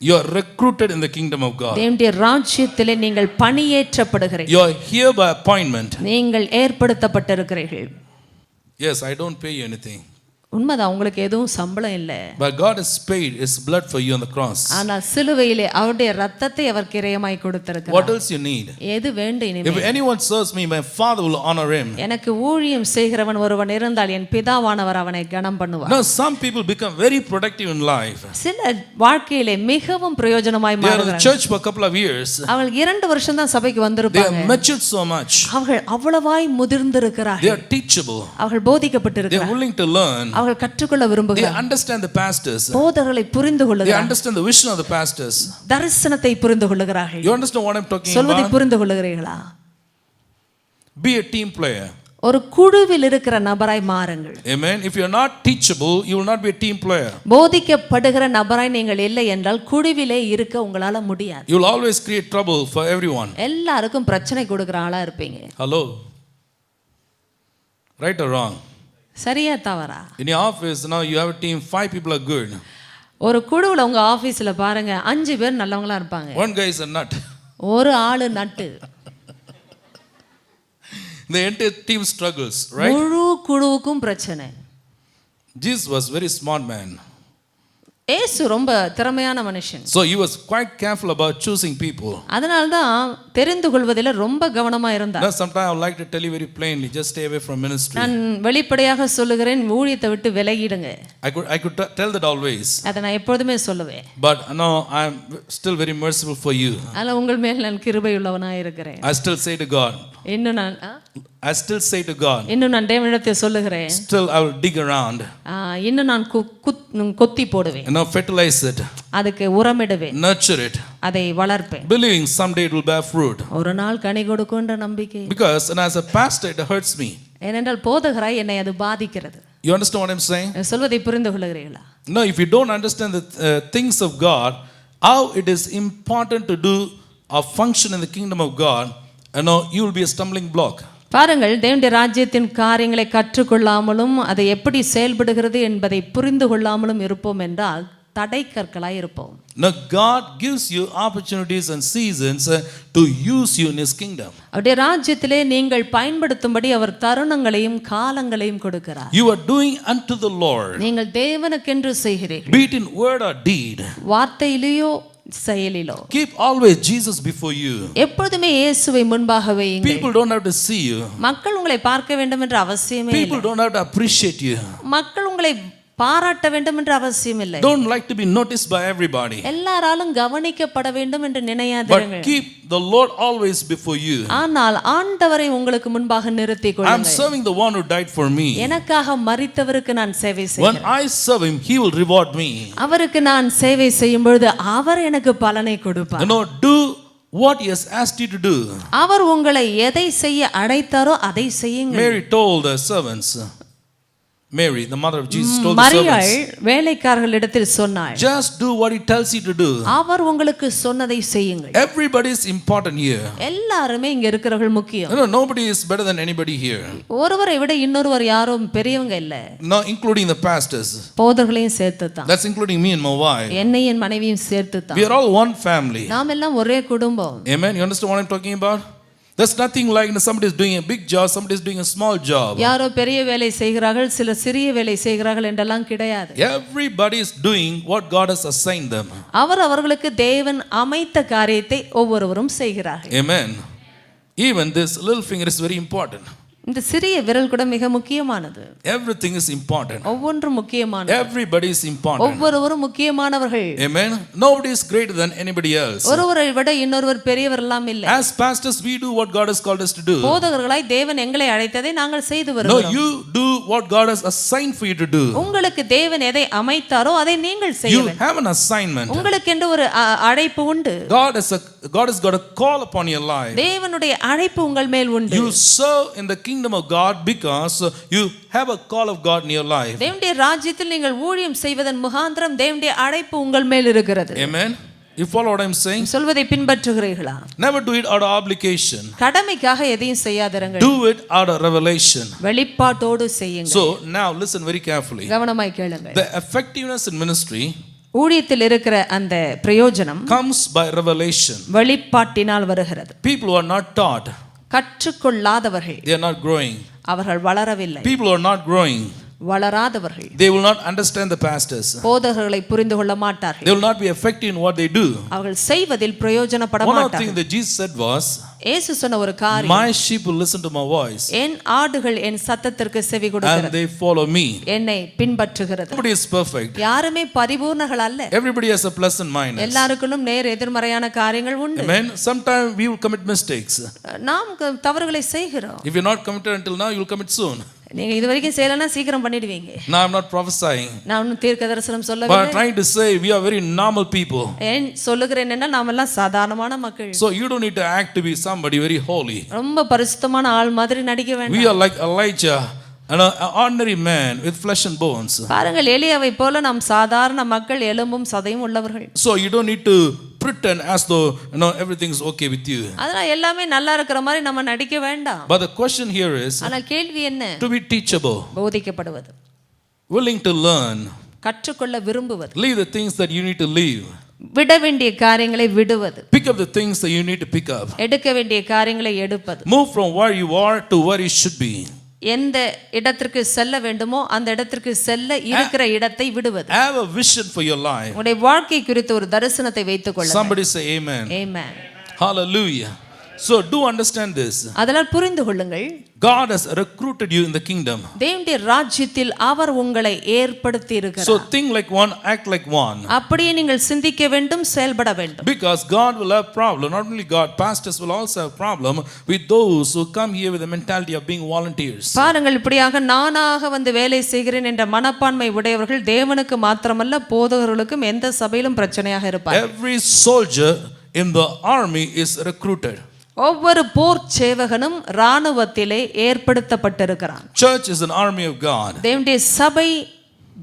You are recruited in the kingdom of God. தேவனுடைய ராஜ்யத்திலே நீங்கள் பணியேற்றப்படுகிறீர்கள். You are here by appointment. நீங்கள் ஏற்படுத்தப்பட்டிருக்கிறீர்கள். Yes, I don't pay you anything. உண்மைதான், உங்களுக்கு எதுவும் சம்பளம் இல்லை. But God has paid His blood for you on the cross. ஆனால் சிலுவையிலே அவருடைய இரத்தத்தை அவர் கிரயமாய் கொடுத்திருக்கிறார். What else you need? எது வேண்டும் If இனிமேல்? anyone serves me, my Father will honor him. எனக்கு ஊழியம் செய்கிறவன் ஒருவன் இருந்தால் என் பிதாவானவர் அவனை கனம் பண்ணுவார். Now, some people become very productive in life. சில வாழ்க்கையிலே மிகவும் பிரயோஜனமாய் They are in the மாறுகிறார்கள். church for a couple of years. அவர்கள் 2 வருஷம் தான் சபைக்கு They வந்திருப்பாங்க. are matured so much. அவர்கள் அவ்வளவாய் They முதிர்ந்திருக்கிறார்கள். are teachable. அவர்கள் They are போதிக்கப்பட்டிருக்கிறார்கள். willing to learn. அவர்கள் கற்றுக்கொள்ள They விரும்புகிறார்கள். understand the pastors. போதகர்களை புரிந்து They கொள்ளுகிறார்கள். understand the vision of the pastors. தரிசனத்தை புரிந்து கொள்ளுகிறார்கள். You understand what I'm talking சொல்வதை about? புரிந்து கொள்ளுகிறீர்களா? Be a team player. ஒரு குழுவில் இருக்கிற நபராய் மாறுங்கள். Amen. If you're not teachable, you will not be a team player. போதிக்கப்படுகிற நபராய் நீங்கள் இல்லை என்றால் குழுவிலே இருக்க உங்களால முடியாது. You will always create trouble for everyone. எல்லாருக்கும் பிரச்சனை கொடுக்கிற ஆளா இருப்பீங்க. Hello. Right or wrong? சரியா தவறா? In your office, now you have a team, 5 people are good. ஒரு குழுவில் உங்க ஆபீஸ்ல பாருங்க 5 பேர் நல்லவங்களா இருப்பாங்க. One guy is a nut. ஒரு ஆளு நட்டு. The entire team struggles, right? முழு குழுவுக்கும் பிரச்சனை. Jesus was very smart man. ஏசு ரொம்ப திறமையான மனுஷன். So he was quite careful about choosing people. அதனால தான் தெரிந்து கொள்வதில் ரொம்ப கவனமா இருந்தார். Now sometimes I would like to tell you very plainly, just stay away from ministry. நான் வெளிப்படையாக சொல்லுகிறேன், ஊழியத்தை விட்டு விலகிடுங்க. I could tell that always. அதை நான் எப்பொழுதுமே சொல்லுவேன். But no, I am still very merciful for you. அதனால உங்கள் மேல் நான் கிருபை உள்ளவனாய் இருக்கிறேன். I still say to God. இன்னும் நான் இன்னும் நான் தேவனிடத்தை சொல்லுகிறேன். Still I will dig around. இன்னும் நான் கொத்தி போடுவேன். And now fertilize it. அதுக்கு உரமிடுவேன். Nurture it. அதை வளர்ப்பேன். Believing someday it will bear fruit. ஒரு நாள் கனி கொடுக்கும்ன்ற நம்பிக்கை. Because and as a pastor it hurts me. ஏனென்றால் போதகராய் என்னை அது பாதிக்கிறது. You understand what I'm saying? சொல்வதை புரிந்து கொள்ளுகிறீர்களா? No, if you don't understand the things of God, how it is important to do or function in the kingdom of God, you will be a stumbling block. பாருங்கள், தேவனுடைய ராஜ்யத்தின் காரியங்களை கற்றுக்கொள்ளாமலும் அதை எப்படி செயல்படுகிறது என்பதை புரிந்து கொள்ளாமலும் இருப்போம் என்றால் தடை கற்களாய் இருப்போம். Now God gives you opportunities and seasons to use you in His kingdom. அவருடைய ராஜ்யத்திலே நீங்கள் பயன்படுத்தும்படி அவர் தருணங்களையும் காலங்களையும் கொடுக்கிறார். You are doing unto the Lord. நீங்கள் தேவனுக்கென்று செய்கிறீர்கள். Be it in word or deed. வார்த்தையிலேயோ செயலிலோ. Keep always Jesus before you. எப்பொழுதுமே இயேசுவை முன்பாக வையுங்கள். People don't have to see you. மக்கள் உங்களை பார்க்க வேண்டும் என்ற அவசியமே இல்லை. People don't have to appreciate you. மக்கள் உங்களை பாராட்ட வேண்டும் என்ற அவசியம் இல்லை. Don't like to be noticed by everybody. எல்லாராலும் கவனிக்கப்பட வேண்டும் என்று But நினையாதிருங்கள். keep the Lord always before you. ஆனால் ஆண்டவரை உங்களுக்கு முன்பாக நிறுத்திக் I'm கொள்ளுங்கள். serving the one who died for me. எனக்காக மரித்தவருக்கு நான் சேவை When செய்கிறேன். I serve him, he will reward me. அவருக்கு நான் சேவை செய்யும் பொழுது அவர் எனக்கு பலனை கொடுப்பார். Do what he has asked you to do. அவர் உங்களை எதை செய்ய அழைத்தாரோ அதை செய்யுங்கள். Mary told the servants. Mary, the mother of Jesus, told the மரியாள் servants, வேலைக்காரர்களிடத்தில் சொன்னாள், just do what he tells you to do. அவர் உங்களுக்கு சொன்னதை செய்யுங்கள். Everybody is important here. எல்லாருமே இங்க இருக்கிறவர்கள் முக்கியம். Nobody is better than anybody here. ஒருவரை விட இன்னொருவர் யாரும் பெரியவங்க இல்ல. No, including the pastors. போதகர்களையும் சேர்த்து தான். That's including me and my wife. என்னையும் என் மனைவியும் சேர்த்து தான். We are all one family. நாம் எல்லாம் ஒரே குடும்பம். Amen. You understand what I'm talking about? There's nothing like somebody is doing a big job, somebody is doing a small job. யாரோ பெரிய வேலை செய்கிறார்கள், சில சிறிய வேலை செய்கிறார்கள் என்றெல்லாம் கிடையாது. Everybody is doing what God has assigned them. அவர்களுக்கு தேவன் அமைத்த காரியத்தை ஒவ்வொருவரும் செய்கிறார்கள். Amen. Even this little finger is very important. இந்த சிறிய விரல் கூட மிக முக்கியமானது. Everything is important. ஒவ்வொன்றும் முக்கியமானது. Everybody is important. ஒவ்வொருவரும் முக்கியமானவர்கள். Amen. Nobody is greater than anybody else. ஒருவரை விட இன்னொருவர் பெரியவர் எல்லாம் இல்லை. As pastors, we do what God has called us to do. போதகர்களாய் தேவன் எங்களை அழைத்ததை நாங்கள் செய்து வருகிறோம். No, you do what God has assigned for you to do. உங்களுக்கு தேவன் எதை அமைத்தாரோ அதை நீங்கள் செய்ய வேண்டும். You have an assignment. உங்களுக்கு என்று ஒரு அழைப்பு உண்டு. God has got a call upon your life. தேவனுடைய அழைப்பு உங்கள் மேல் உண்டு. You serve in the kingdom of God because you have a call of God in your life. தேவனுடைய ராஜ்யத்தில் நீங்கள் ஊழியம் செய்வதன் முகாந்திரம் தேவனுடைய அழைப்பு உங்கள் மேல் இருக்கிறது. Amen. You follow what I'm saying? சொல்வதை பின்பற்றுகிறீர்களா? Never do it out of obligation. கடமைக்காக எதையும் செய்யாதிருங்கள். Do it out of revelation. வெளிப்பாட்டோடு செய்யுங்கள். So now listen very carefully. கவனமாய் கேளுங்கள். The effectiveness in ministry ஊழியத்தில் இருக்கிற அந்த பிரயோஜனம் comes by revelation. வெளிப்பாட்டினால் வருகிறது. People who are not taught, கற்றுக்கொள்ளாதவர்கள், they are not growing. அவர்கள் வளரவில்லை. People who are not growing, வளராதவர்கள், they will not understand the pastors. போதகர்களை புரிந்து கொள்ள மாட்டார்கள். They will not be effective in what they do. அவர்கள் செய்வதில் பிரயோஜனப்பட One of the மாட்டார்கள். things that Jesus said was, இயேசு சொன்ன ஒரு காரியம், my sheep will listen to my voice என் ஆடுகள் என் சத்தத்திற்கு செவி and கொடுக்கிறது, they follow me. என்னை பின்பற்றுகிறது. Nobody is perfect. யாருமே பரிபூர்ணர்கள் அல்ல. Everybody has a plus and minus. எல்லாருக்கும் நேர் எதிர்மறையான காரியங்கள் உண்டு. Amen. Sometimes we will commit mistakes. நாம் தவறுகளை செய்கிறோம். If you're not committed until now, you will commit soon. நீங்க இது வரைக்கும் செய்யலன்னா சீக்கிரம் பண்ணிடுவீங்க. Now I'm not prophesying, நான் ஒன்னும் தீர்க்க தரிசனம் but சொல்லவில்லை. I'm trying to say we are very normal people. ஏன் சொல்லுகிறேன் என்ன, நாம எல்லாம் சாதாரணமான மக்கள். So you don't need to act to be somebody very holy. ரொம்ப பரிசுத்தமான ஆள் மாதிரி நடிக்க வேண்டாம். We are like Elijah, an ordinary man with flesh and bones. பாருங்கள், எலியாவை போல நாம் சாதாரண மக்கள், எலும்பும் சதையும் உள்ளவர்கள். So you don't need to pretend as though everything is okay with you. அதனால எல்லாமே நல்லா இருக்கிற மாதிரி நம்ம நடிக்க வேண்டாம். But the question here is, ஆனால் கேள்வி என்ன? to be teachable, போதிக்கப்படுவது, willing to learn, கற்றுக்கொள்ள விரும்புவது, leave the things that you need to leave, விட வேண்டிய காரியங்களை விடுவது, pick up the things that you need to pick up, எடுக்க வேண்டிய காரியங்களை எடுப்பது, move from where you are to where you should be. எந்த இடத்திற்கு செல்ல வேண்டுமோ அந்த இடத்திற்கு செல்ல இருக்கிற இடத்தை விடுவது. Have a vision for your life. உங்களுடைய வாழ்க்கை குறித்த ஒரு தரிசனத்தை வைத்துக் கொள்ளுங்கள். Somebody say amen. Amen. Hallelujah. So do understand this. அதனால் புரிந்து கொள்ளுங்கள், God has recruited you in the kingdom. தேவனுடைய ராஜ்யத்தில் அவர் உங்களை ஏற்படுத்தி இருக்கிறார். So think like one, act like one. அப்படியே நீங்கள் சிந்திக்க வேண்டும், செயல்பட வேண்டும். Because God will have problem. Not only God, pastors will also have problem with those who come here with the mentality of being volunteers. பாருங்கள், இப்படியாக நானாக வந்து வேலை செய்கிறேன் என்ற மனப்பான்மை உடையவர்கள் தேவனுக்கு மாத்திரமல்ல போதகர்களுக்கும் எந்த சபையிலும் பிரச்சனையாக இருப்பார். Every soldier in the army is recruited. ஒவ்வொரு போர் சேவகனும் ராணுவத்திலே ஏற்படுத்தப்பட்டிருக்கிறான். Church is an army of God. தேவனுடைய சபை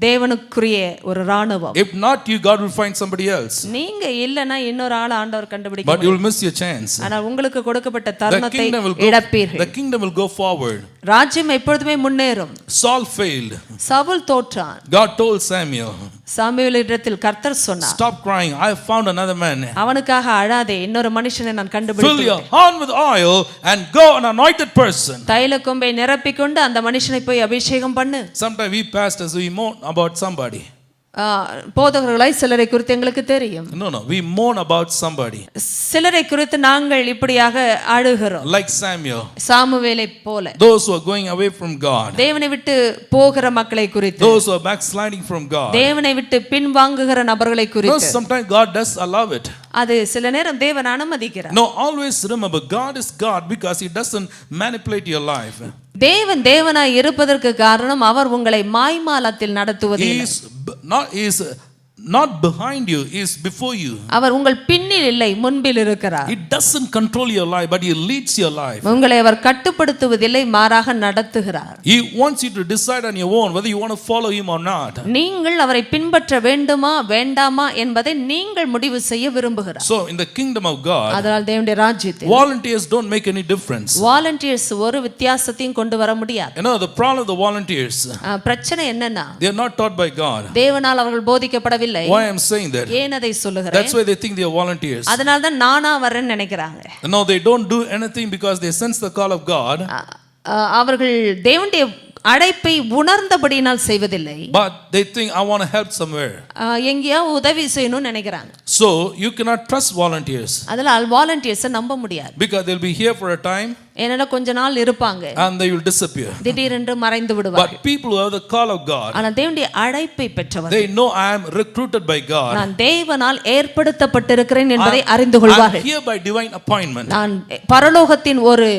தேவனுக்குரிய ஒரு ராணுவம். If not you, God will find somebody else. நீங்க இல்லனா இன்னொரு ஆளை ஆண்டவர் கண்டுபிடிக்க But you will miss your chance. ஆனால் உங்களுக்கு கொடுக்கப்பட்ட தருணத்தை The இழப்பீர்கள். kingdom will go forward. ராஜ்யம் எப்பொழுதுமே முன்னேறும். Saul failed. Saul தோற்றான். God told Samuel, சாமுவேலிடத்தில் கர்த்தர் சொன்னார், stop crying, I have found another man. அவனுக்காக அழாதே, இன்னொரு மனுஷனை நான் Fill கண்டுபிடித்தேன். your horn with oil and go an anointed person. தைல கொம்பை நிரப்பிக்கொண்டு அந்த மனுஷனை போய் அபிஷேகம் பண்ணு. Sometimes we pastors we moan about somebody. போதகர்களாய் சிலரை குறித்து எங்களுக்கு தெரியும். No, we mourn about somebody. சிலரை குறித்து நாங்கள் இப்படியாக அழுகிறோம். Like Samuel. சாமுவேலை போல. Those who are going away from God. தேவனை விட்டு போகிற மக்களை குறித்து. Those who are backsliding from God. தேவனை விட்டு பின்வாங்குகிற நபர்களை குறித்து. No, sometimes God does allow it. அது சில நேரம் தேவன் அனுமதிக்கிறார். No, always remember God is God because he doesn't manipulate your life. தேவன் தேவனாய் இருப்பதற்கு காரணம் அவர் உங்களை மாய்மாலத்தில் நடத்துவது not behind you, he is before you. அவர் உங்கள் பின்னில் இல்லை, முன்பில் இருக்கிறார். He doesn't control your life, but he leads your life. உங்களை அவர் கட்டுப்படுத்துவதில்லை, மாறாக நடத்துகிறார். He wants you to decide on your own whether you want to follow him or not. நீங்கள் அவரை பின்பற்ற வேண்டுமா வேண்டாமா என்பதை நீங்கள் முடிவு செய்ய விரும்புகிறார். So in the kingdom of God, அதனால் தேவனுடைய ராஜ்யத்தில் volunteers don't make any difference. Volunteers ஒரு வித்தியாசத்தையும் கொண்டு வர முடியாது. You know the problem of the volunteers, பிரச்சனை என்னன்னா they are not taught by God. தேவனால் அவர்கள் போதிக்கப்படவில்லை. Why I am saying that? ஏன் அதை சொல்லுகிறேன்? That's why they think they are volunteers. அதனால தான் நானா வரேன்னு நினைக்கிறாங்க. No, they don't do anything because they sense the call of God. அவர்கள் தேவனுடைய அழைப்பை உணர்ந்தபடியினால் செய்வதில்லை. But they think I want to help somewhere. எங்கேயோ உதவி செய்யணும்னு நினைக்கிறாங்க. So you cannot trust volunteers. அதனால வாலண்டியர்ஸை நம்ப முடியாது. Because they'll be here for a time. ஏன்னா கொஞ்ச நாள் இருப்பாங்க. And they will disappear. திடீரென்று மறைந்து விடுவார்கள். But people who have the call of God, ஆனா தேவனுடைய அழைப்பை பெற்றவர்கள், they know I am recruited by God. நான் தேவனால் ஏற்படுத்தப்பட்டிருக்கிறேன் என்பதை அறிந்து கொள்வார்கள். I am here by divine appointment. நான் பரலோகத்தின் ஒரு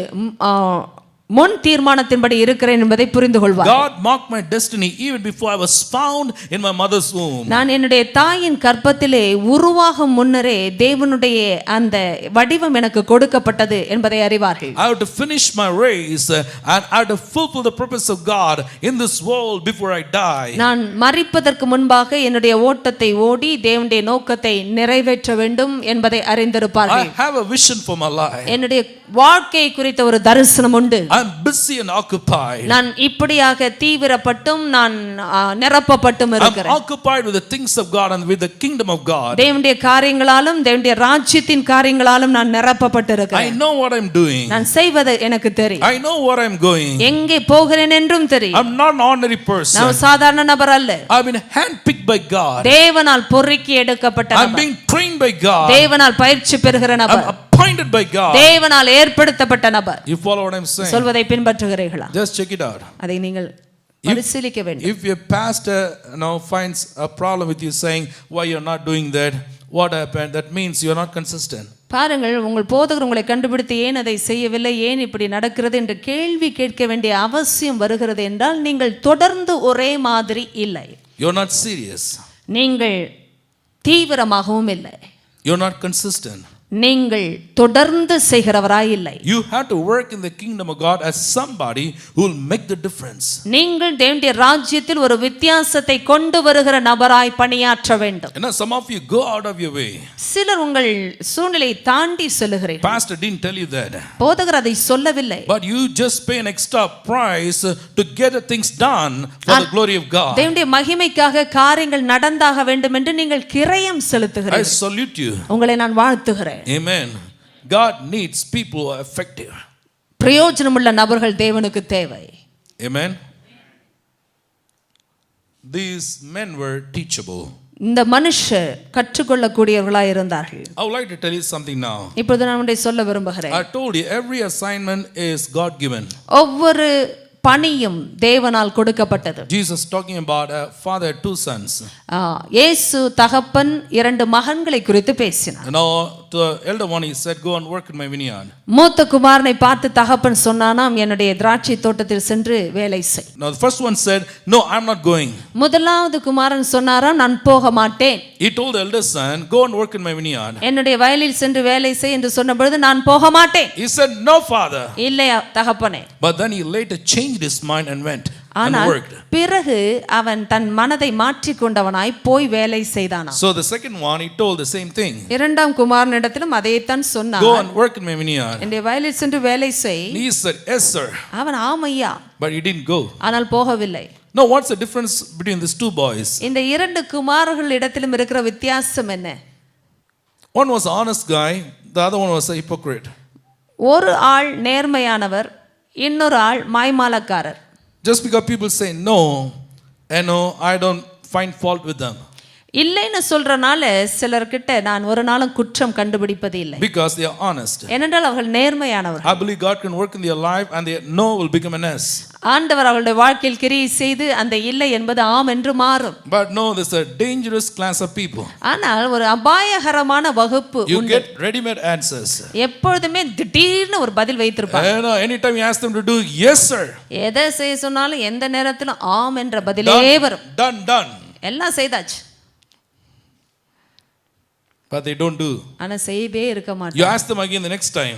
முன் தீர்மானத்தின்படி இருக்கிறேன் என்பதை புரிந்து கொள்வார். God marked my destiny even before I was found in my mother's womb. நான் என்னுடைய தாயின் கர்ப்பத்திலே உருவாகும் முன்னரே தேவனுடைய அந்த வடிவம் எனக்கு கொடுக்கப்பட்டது என்பதை அறிவார்கள். I have to finish my race and I have to fulfill the purpose of God in this world before I die. நான் மரிப்பதற்கு முன்பாக என்னுடைய ஓட்டத்தை ஓடி தேவனுடைய நோக்கத்தை நிறைவேற்ற வேண்டும் என்பதை அறிந்திருப்பார்கள். I have a vision for my life. என்னுடைய வாழ்க்கை குறித்த ஒரு தரிசனம் உண்டு. I'm busy and occupied. நான் இப்படியாக தீவிரப்பட்டும் நான் நிரப்பப்பட்டும் இருக்கிறேன். I'm occupied with the things of God and with the kingdom of God. தேவனுடைய காரியங்களாலும் தேவனுடைய ராஜ்யத்தின் காரியங்களாலும் நான் நிரப்பப்பட்டிருக்கிறேன். I know what I'm doing. நான் செய்வது எனக்கு தெரியும். I know where I'm going. எங்கே போகிறேன் என்றும் தெரியும். I'm not an ordinary person. நான் சாதாரண நபர் அல்ல. I've been handpicked by God. தேவனால் பொறுக்கி எடுக்கப்பட்ட நபர். I'm being trained by God. தேவனால் பயிற்சி பெறுகிற நபர். I'm appointed by God. தேவனால் ஏற்படுத்தப்பட்ட நபர். You follow what I'm saying? சொல்வதை பின்பற்றுகிறீர்களா? Just check it out. அதை நீங்கள் பரிசீலிக்க வேண்டும். If your pastor finds a problem with you saying why you're not doing that, what happened, that means you're not consistent. பாருங்கள், உங்கள் போதகர் உங்களை கண்டுபிடித்து ஏன் அதை செய்யவில்லை, ஏன் இப்படி நடக்கிறது என்று கேள்வி கேட்க வேண்டிய அவசியம் வருகிறது என்றால் நீங்கள் தொடர்ந்து ஒரே மாதிரி இல்லை. You're not serious. நீங்கள் தீவிரமாகவும் இல்லை. You're not consistent. நீங்கள் தொடர்ந்து செய்கிறவராய் இல்லை. You have to work in the kingdom of God as somebody who will make the difference. நீங்கள் தேவனுடைய ராஜ்யத்தில் ஒரு வித்தியாசத்தை கொண்டு வருகிற நபராய் பணியாற்ற வேண்டும். You know, some of you go out of your way. சிலர் உங்கள் சூழ்நிலையை தாண்டி செல்லுகிறீர்கள். Pastor didn't tell you that. போதகர் அதை சொல்லவில்லை. But you just pay an extra price to get the things done for the glory of God. தேவனுடைய மகிமைக்காக காரியங்கள் நடந்தாக வேண்டும் என்று நீங்கள் கிரயம் I செலுத்துகிறீர்கள். salute you. உங்களை நான் வாழ்த்துகிறேன். Amen. God needs people who are effective. பிரயோஜனமுள்ள நபர்கள் தேவனுக்கு தேவை. Amen. These men were teachable. இந்த மனுஷர் கற்றுக்கொள்ளக்கூடியவர்களாய் இருந்தார்கள். I would like to tell you something now. இப்போது நான் உங்களை சொல்ல விரும்புகிறேன். I told you every assignment is God given. ஒவ்வொரு பணியும் தேவனால் கொடுக்கப்பட்டது. Jesus talking about a father had 2 sons. இயேசு தகப்பன் 2 மகன்களை குறித்து பேசினார். Now the elder one he said go and work in my vineyard. மூத்த குமாரனை பார்த்து தகப்பன் சொன்னானாம், என்னுடைய திராட்சை தோட்டத்தில் சென்று வேலை செய். Now the first one said no, I'm not going. முதலாவது குமாரன் சொன்னாராம், நான் போக மாட்டேன். He told the elder son go and work in my vineyard. என்னுடைய வயலில் சென்று வேலை செய் என்று சொன்ன பொழுது நான் போக மாட்டேன். He said no father. இல்லை தகப்பனே. But then he later changed his mind and went and worked. பிறகு அவன் தன் மனதை மாற்றிக் கொண்டவனாய் போய் வேலை செய்தானாம். So the second one he told the same thing. இரண்டாம் குமாரனிடத்திலும் அதைத்தான் சொன்னான். Go and work in my vineyard. என்னுடைய வயலில் சென்று வேலை செய். He said yes sir. அவன் ஆமையா. But he didn't go. ஆனால் போகவில்லை. Now what's the difference between these 2 boys? இந்த 2 குமாரர்களிடத்திலும் இருக்கிற வித்தியாசம் என்ன? One was an honest guy, the other one was a hypocrite. ஒரு ஆள் நேர்மையானவர், இன்னொரு ஆள் மாய்மாலக்காரர். Just because people say no, and no, I don't find fault with them. இல்லைன்னு சொல்றனால சிலர்கிட்ட நான் ஒரு நாளும் குற்றம் கண்டுபிடிப்பது இல்லை. Because they are honest. ஏனென்றால் அவர்கள் நேர்மையானவர்கள். I believe God can work in their life and their no will become an yes. ஆண்டவர் அவர்களுடைய வாழ்க்கையில் கிரியை செய்து அந்த இல்லை என்பது ஆம் என்று மாறும். But no, there's a dangerous class of people. ஆனால் ஒரு அபாயகரமான வகுப்பு You உண்டு. get ready-made answers. எப்பொழுதுமே திடீர்னு ஒரு பதில் வைத்திருப்பாங்க. Anytime you ask them to do yes sir. எதை செய்ய சொன்னாலும் எந்த நேரத்திலும் ஆம் என்ற பதிலே வரும். Done. எல்லாம் செய்தாச்சு. But they don't do. ஆனா செய்தே இருக்க மாட்டாங்க. You ask them again the next time.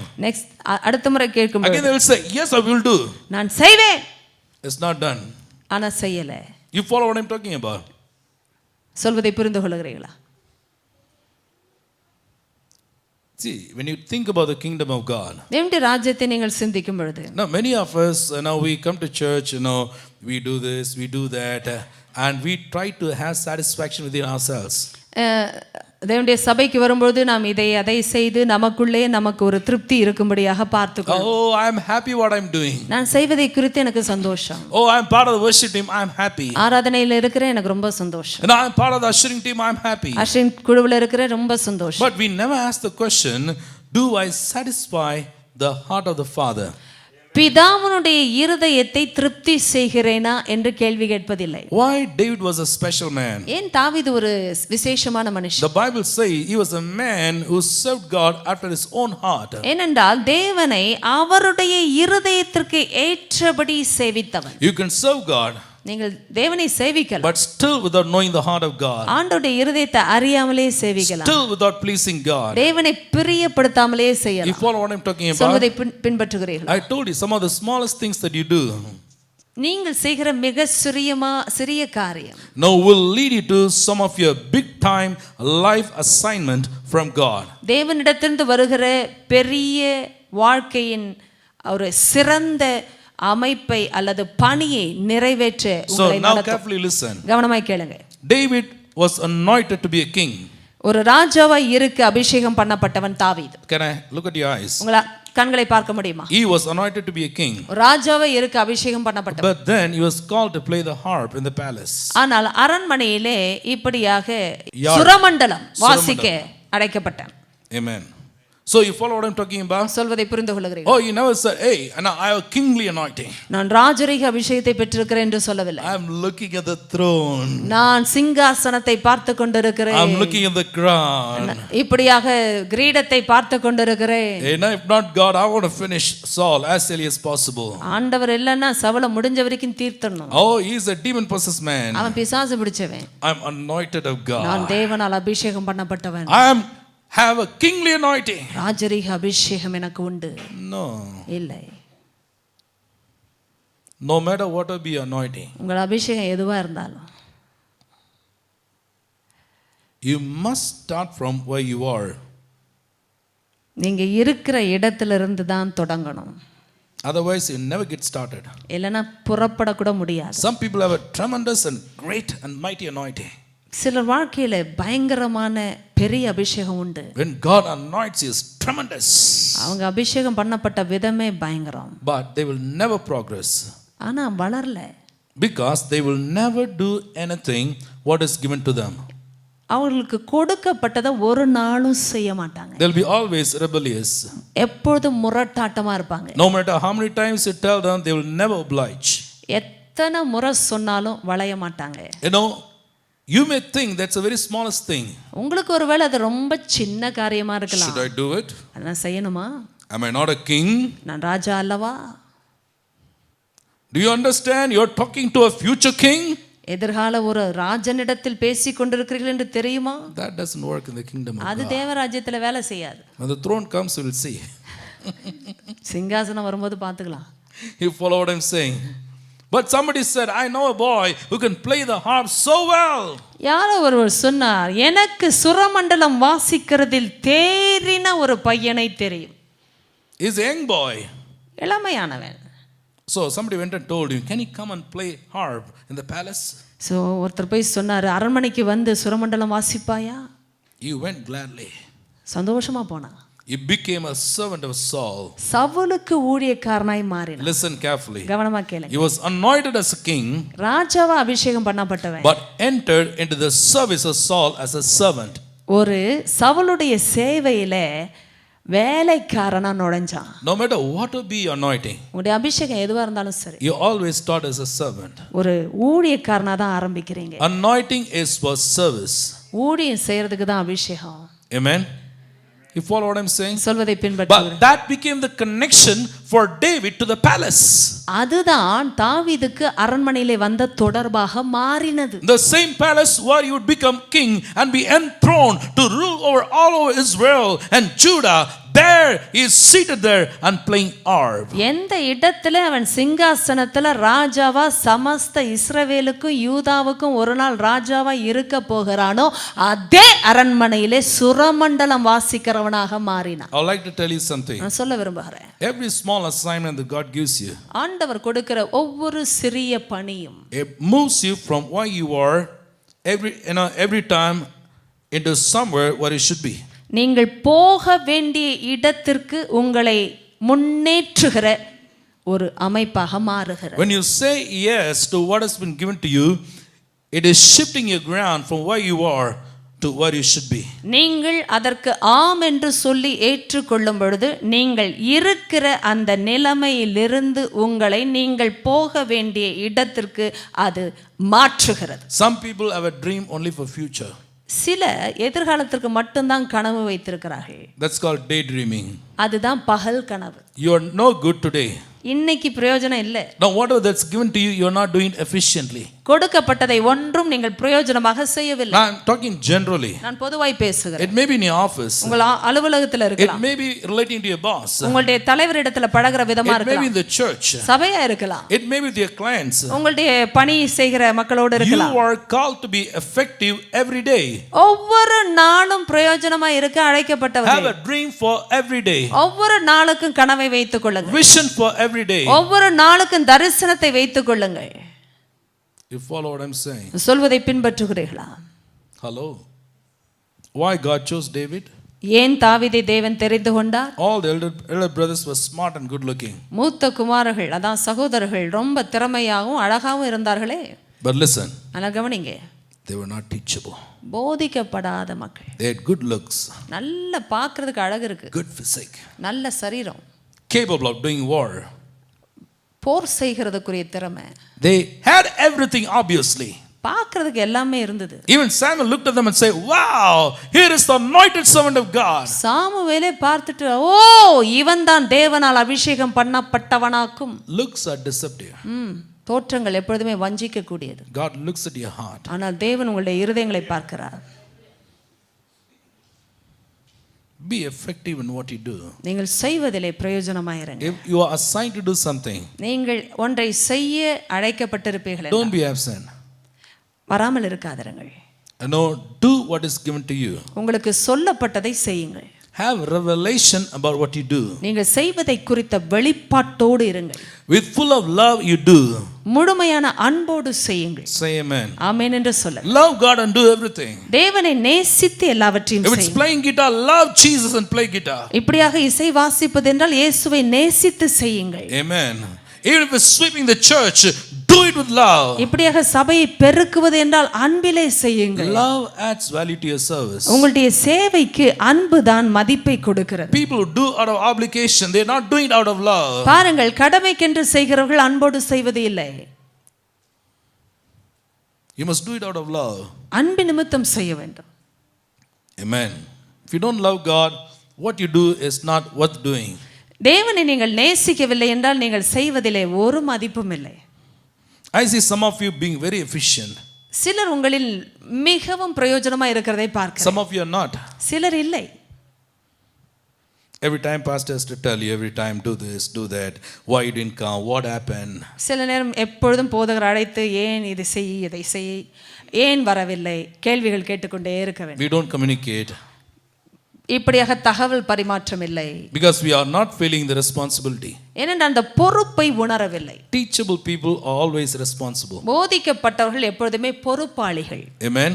அடுத்த முறை கேட்கும்போது Again they will say yes I will do. நான் செய்வேன். It's not done. ஆனா செய்யல. You follow what I'm talking about? சொல்வதை புரிந்து கொள்கிறீர்களா? See, when you think about the kingdom of God. தேவனுடைய ராஜ்யத்தை நீங்கள் சிந்திக்கும் பொழுது. Now many of us now we come to church, we do this, we do that, and we try to have satisfaction within ourselves. தேவனுடைய சபைக்கு வரும்போது நாம் இதை அதை செய்து நமக்குள்ளே நமக்கு ஒரு திருப்தி இருக்கும்படியாக பார்த்துக்கொள்வோம். Oh, I am happy what I'm doing. நான் செய்வதை குறித்து எனக்கு சந்தோஷம். Oh, I am part of the worship team, I am happy. ஆராதனையில இருக்கிறேன் எனக்கு ரொம்ப சந்தோஷம். And I am part of the ushering team, I am happy. அஷரின் குழுவில் இருக்கிறேன் ரொம்ப சந்தோஷம். But we never ask the question, do I satisfy the heart of the Father? பிதாவினுடைய இருதயத்தை திருப்தி செய்கிறேனா என்று கேள்வி கேட்பதில்லை. Why David was a special man? ஏன் தாவீது ஒரு விசேஷமான மனுஷன்? The Bible says he was a man who served God after his own heart. ஏனென்றால் தேவனை அவருடைய இருதயத்திற்கு ஏற்றபடி சேவித்தவன். You can serve God. நீங்கள் தேவனை சேவிக்கலாம். But still without knowing the heart of God. ஆண்டவருடைய இருதயத்தை அறியாமலே சேவிக்கலாம். Still without pleasing God. தேவனை பிரியப்படுத்தாமலே செய்யலாம். You follow what I'm talking about? சொல்வதை பின்பற்றுகிறீர்கள். I told you some of the smallest things that you do. நீங்கள் செய்கிற மிக சிறிய காரியம் now will lead you to some of your big time life assignment from God. தேவனிடத்திலிருந்து வருகிற பெரிய வாழ்க்கையின் ஒரு சிறந்த அமைப்பை அல்லது பணியை நிறைவேற்ற உங்களை நடத்தும். So now carefully listen. கவனமாய் கேளுங்க. David was anointed to be a king. ஒரு ராஜாவாய் இருக்க அபிஷேகம் பண்ணப்பட்டவன் தாவீது. Can I look at your eyes? உங்க கண்களை பார்க்க முடியுமா? He was anointed to be a king. ராஜாவாய் இருக்க அபிஷேகம் பண்ணப்பட்டவன். But then he was called to play the harp in the palace. ஆனால் அரண்மனையிலே இப்படியாக சுரமண்டலம் வாசிக்க அழைக்கப்பட்டான். Amen. So you follow what I'm talking about? சொல்வதை புரிந்து கொள்கிறீர்கள்? Oh, you never said, hey, I have a kingly anointing. நான் ராஜரீக அபிஷேகத்தை பெற்றிருக்கிறேன் என்று சொல்லவில்லை. I'm looking at the throne. நான் சிங்காசனத்தை பார்த்து கொண்டிருக்கிறேன். I'm looking at the crown. இப்படியாக கிரீடத்தை பார்த்து கொண்டிருக்கிறேன். If not God, I want to finish Saul as early as possible. ஆண்டவர் இல்லன்னா சவுல முடிஞ்ச வரைக்கும் தீர்த்தணும். Oh, he is a demon possessed man. அவன் பிசாசு பிடிச்சவன். I'm anointed of God. நான் தேவனால் அபிஷேகம் பண்ணப்பட்டவன். I have a kingly anointing. ராஜரீக அபிஷேகம் எனக்கு உண்டு. No. இல்லை. No matter what be anointing. உங்கள் அபிஷேகம் எதுவா இருந்தாலும் you must start from where you are. நீங்க இருக்கிற இடத்திலிருந்து தான் தொடங்கணும். Otherwise you never get started. இல்லனா புறப்பட கூட முடியாது. Some people have a tremendous and great and mighty anointing. சிலர் வாழ்க்கையில பயங்கரமான பெரிய அபிஷேகம் உண்டு. When God anoints you is tremendous. அவங்க அபிஷேகம் பண்ணப்பட்ட விதமே பயங்கரம். But they will never progress. ஆனா வளரல. Because they will never do anything what is given to them. அவங்களுக்கு கொடுக்கப்பட்டதை ஒரு நாளும் செய்ய மாட்டாங்க. They'll be always rebellious. எப்பொழுதும் முரட்டாட்டமா இருப்பாங்க. No matter how many times you tell them, they will never oblige. எத்தனை முறை சொன்னாலும் வளைய மாட்டாங்க. You may think that's a very smallest thing. உங்களுக்கு ஒருவேளை அது ரொம்ப சின்ன காரியமா இருக்கலாம். Should I do it? நான் செய்யணுமா? Am I not a king? நான் ராஜா அல்லவா? Do you understand? You're talking to a future king. எதிர்கால ஒரு ராஜனிடத்தில் பேசிக் கொண்டிருக்கிறீர்கள் என்று தெரியுமா? That doesn't work in the kingdom of God. அது தேவராஜ்யத்துல வேலை செய்யாது. When the throne comes, we'll see. சிங்காசனம் வரும்போது பார்த்துக்கலாம். You follow what I'm saying? But somebody said, I know a boy who can play the harp so well. யாரோ ஒருவர் சொன்னார், எனக்கு சுரமண்டலம் வாசிக்கிறதில் தேறின ஒரு பையனை தெரியும். He's a young boy. இளமையானவன். So somebody went and told him, can he come and play harp in the palace? So ஒருத்தர் போய் சொன்னார், அரண்மனைக்கு வந்து சுரமண்டலம் வாசிப்பாயா? He went gladly. சந்தோஷமா போனான். he became a servant of Saul. சவுலுக்கு ஊழியக்காரனாய் மாறினான். Listen carefully. கவனமா கேளுங்க. He was anointed as a king, ராஜாவா அபிஷேகம் பண்ணப்பட்டவன். but entered into the service of Saul as a servant. ஒரு சவுலுடைய சேவையில வேலைக்காரனா நுழைஞ்சான். No matter what will be your anointing, உங்களுடைய அபிஷேகம் எதுவா இருந்தாலும் சரி, you always start as a servant. ஒரு ஊழியக்காரனா தான் ஆரம்பிக்கிறீங்க. Anointing is for service. ஊழியம் செய்யறதுக்கு தான் அபிஷேகம். Amen. You follow what I'm saying? சொல்வதை பின்பற்றுகிறேன். But that became the connection for David to the palace. அதுதான் தாவீதுக்கு அரண்மனையிலே வந்த தொடர்பாக மாறினது. The same palace where you would become king and be enthroned to rule over all over Israel and Judah. There he is seated there and playing harp. எந்த இடத்துல அவன் சிங்காசனத்துல ராஜாவா சமஸ்த இஸ்ரவேலுக்கும் யூதாவுக்கும் ஒரு நாள் ராஜாவா இருக்க போகிறானோ அதே அரண்மனையிலே சுரமண்டலம் வாசிக்கிறவனாக மாறினான். I would like to tell you something. நான் சொல்ல விரும்புகிறேன். Every small assignment that God gives you, ஆண்டவர் கொடுக்கிற ஒவ்வொரு சிறிய பணியும், it moves you from where you are every time into somewhere where you should be. நீங்கள் போக வேண்டிய இடத்திற்கு உங்களை முன்னேற்றுகிற ஒரு அமைப்பாக மாறுகிறது. When you say yes to what has been given to you, it is shifting your ground from where you are to where you should be. நீங்கள் அதற்கு ஆம் என்று சொல்லி ஏற்றுக்கொள்ளும் பொழுது நீங்கள் இருக்கிற அந்த நிலைமையிலிருந்து உங்களை நீங்கள் போக வேண்டிய இடத்திற்கு அது மாற்றுகிறது. Some people have a dream only for future. சில எதிர்காலத்திற்கு மட்டும்தான் கனவு வைத்திருக்கிறார்கள். That's called daydreaming. அதுதான் பகல் கனவு. You are no good today. இன்னைக்கு பிரயோஜனம் இல்லை. Now whatever that's given to you, you are not doing it efficiently. கொடுக்கப்பட்டதை ஒன்றும் நீங்கள் பிரயோஜனமாக செய்யவில்லை. I'm talking generally. நான் பொதுவாய் பேசுகிறேன். It may be in your office. உங்கள் அலுவலகத்தில் இருக்கலாம். It may be relating to your boss. உங்களுடைய தலைவரிடத்துல பழகுற விதமா It may be இருக்கலாம். in the church. சபையா இருக்கலாம். It may be with your clients. உங்களுடைய பணி செய்கிற மக்களோடு இருக்கலாம். You are called to be effective every day. ஒவ்வொரு நாளும் பிரயோஜனமா இருக்க அழைக்கப்பட்டவர்கள். Have a dream for every day. ஒவ்வொரு நாளுக்கும் கனவை வைத்துக் கொள்ளுங்கள். Vision for every day. ஒவ்வொரு நாளுக்கும் தரிசனத்தை வைத்துக் கொள்ளுங்கள். You follow what I'm saying? சொல்வதை பின்பற்றுகிறீர்களா? Hello. Why God chose David? ஏன் தாவீதை தேவன் தெரிந்து கொண்டார்? All the elder brothers were smart and good looking. மூத்த குமாரர்கள் அதான் சகோதரர்கள் ரொம்ப திறமையாகவும் அழகாகவும் இருந்தார்களே. But listen. ஆனா கவனிங்க. They were not teachable. போதிக்கப்படாத மக்கள். They had good looks. நல்ல பார்க்கிறதுக்கு அழகு இருக்கு. Good physique. நல்ல சரீரம். Capable of doing war. போர் செய்கிறதுக்குரிய திறமை. They had everything obviously. பார்க்கிறதுக்கு எல்லாமே இருந்தது. Even Samuel looked at them and said, "Wow, here is the anointed servant of God." சாமுவேலே பார்த்துட்டு ஓ இவன் தான் தேவனால் அபிஷேகம் பண்ணப்பட்டவனாக்கும். Looks are deceptive. தோற்றங்கள் எப்பொழுதுமே வஞ்சிக்க கூடியது. God looks at your heart. ஆனால் தேவன் உங்களுடைய இருதயங்களை பார்க்கிறார். Be effective in what you do. நீங்கள் செய்வதிலே பிரயோஜனமாயிருங்க. If you are assigned to do something, நீங்கள் ஒன்றை செய்ய அழைக்கப்பட்டிருப்பீர்கள். don't be absent. வராமல் இருக்காதிருங்கள். No, do what is given to you. உங்களுக்கு சொல்லப்பட்டதை செய்யுங்கள். Have revelation about what you do. நீங்கள் செய்வதை குறித்த வெளிப்பாட்டோடு இருங்கள். With full of love you do. முழுமையான அன்போடு செய்யுங்கள். Say amen. ஆமென் என்று சொல்ல. Love God and do everything. தேவனை நேசித்து எல்லாவற்றையும் If it's செய்யுங்கள். playing guitar, love Jesus and play guitar. இப்படியாக இசை வாசிப்பது என்றால் இயேசுவை நேசித்து செய்யுங்கள். Amen. Even if it's sweeping the church, do it with love. இப்படியாக சபையை பெருக்குவது என்றால் அன்பிலே செய்யுங்கள். Love adds value to your service. உங்களுடைய சேவைக்கு அன்பு தான் மதிப்பை கொடுக்கிறது. People who do out of obligation, they are not doing it out of love. பாருங்கள், கடமைக்கென்று செய்கிறவர்கள் அன்போடு செய்வது இல்லை. You must do it out of love. அன்பு நிமித்தம் செய்ய வேண்டும். Amen. If you don't love God, what you do is not worth doing. தேவனை நீங்கள் நேசிக்கவில்லை என்றால் நீங்கள் செய்வதிலே ஒரு மதிப்பும் இல்லை. I see some of you being very efficient. சிலர் உங்களில் மிகவும் பிரயோஜனமாக இருக்கிறதை பார்க்கிறேன். Some of you are not. சிலர் இல்லை. Every time pastor has to tell you, every time do this, do that, why you didn't come, what happened. சில நேரம் எப்பொழுதும் போதகர் அழைத்து ஏன் இதை செய் இதை செய் ஏன் வரவில்லை கேள்விகள் கேட்டுக்கொண்டே இருக்க வேண்டும். We don't communicate. இப்படியாக தகவல் பரிமாற்றம் இல்லை. Because we are not feeling the responsibility. ஏனென்றால் அந்த பொறுப்பை உணரவில்லை. Teachable people are always responsible. போதிக்கப்பட்டவர்கள் எப்பொழுதுமே பொறுப்பாளிகள். Amen.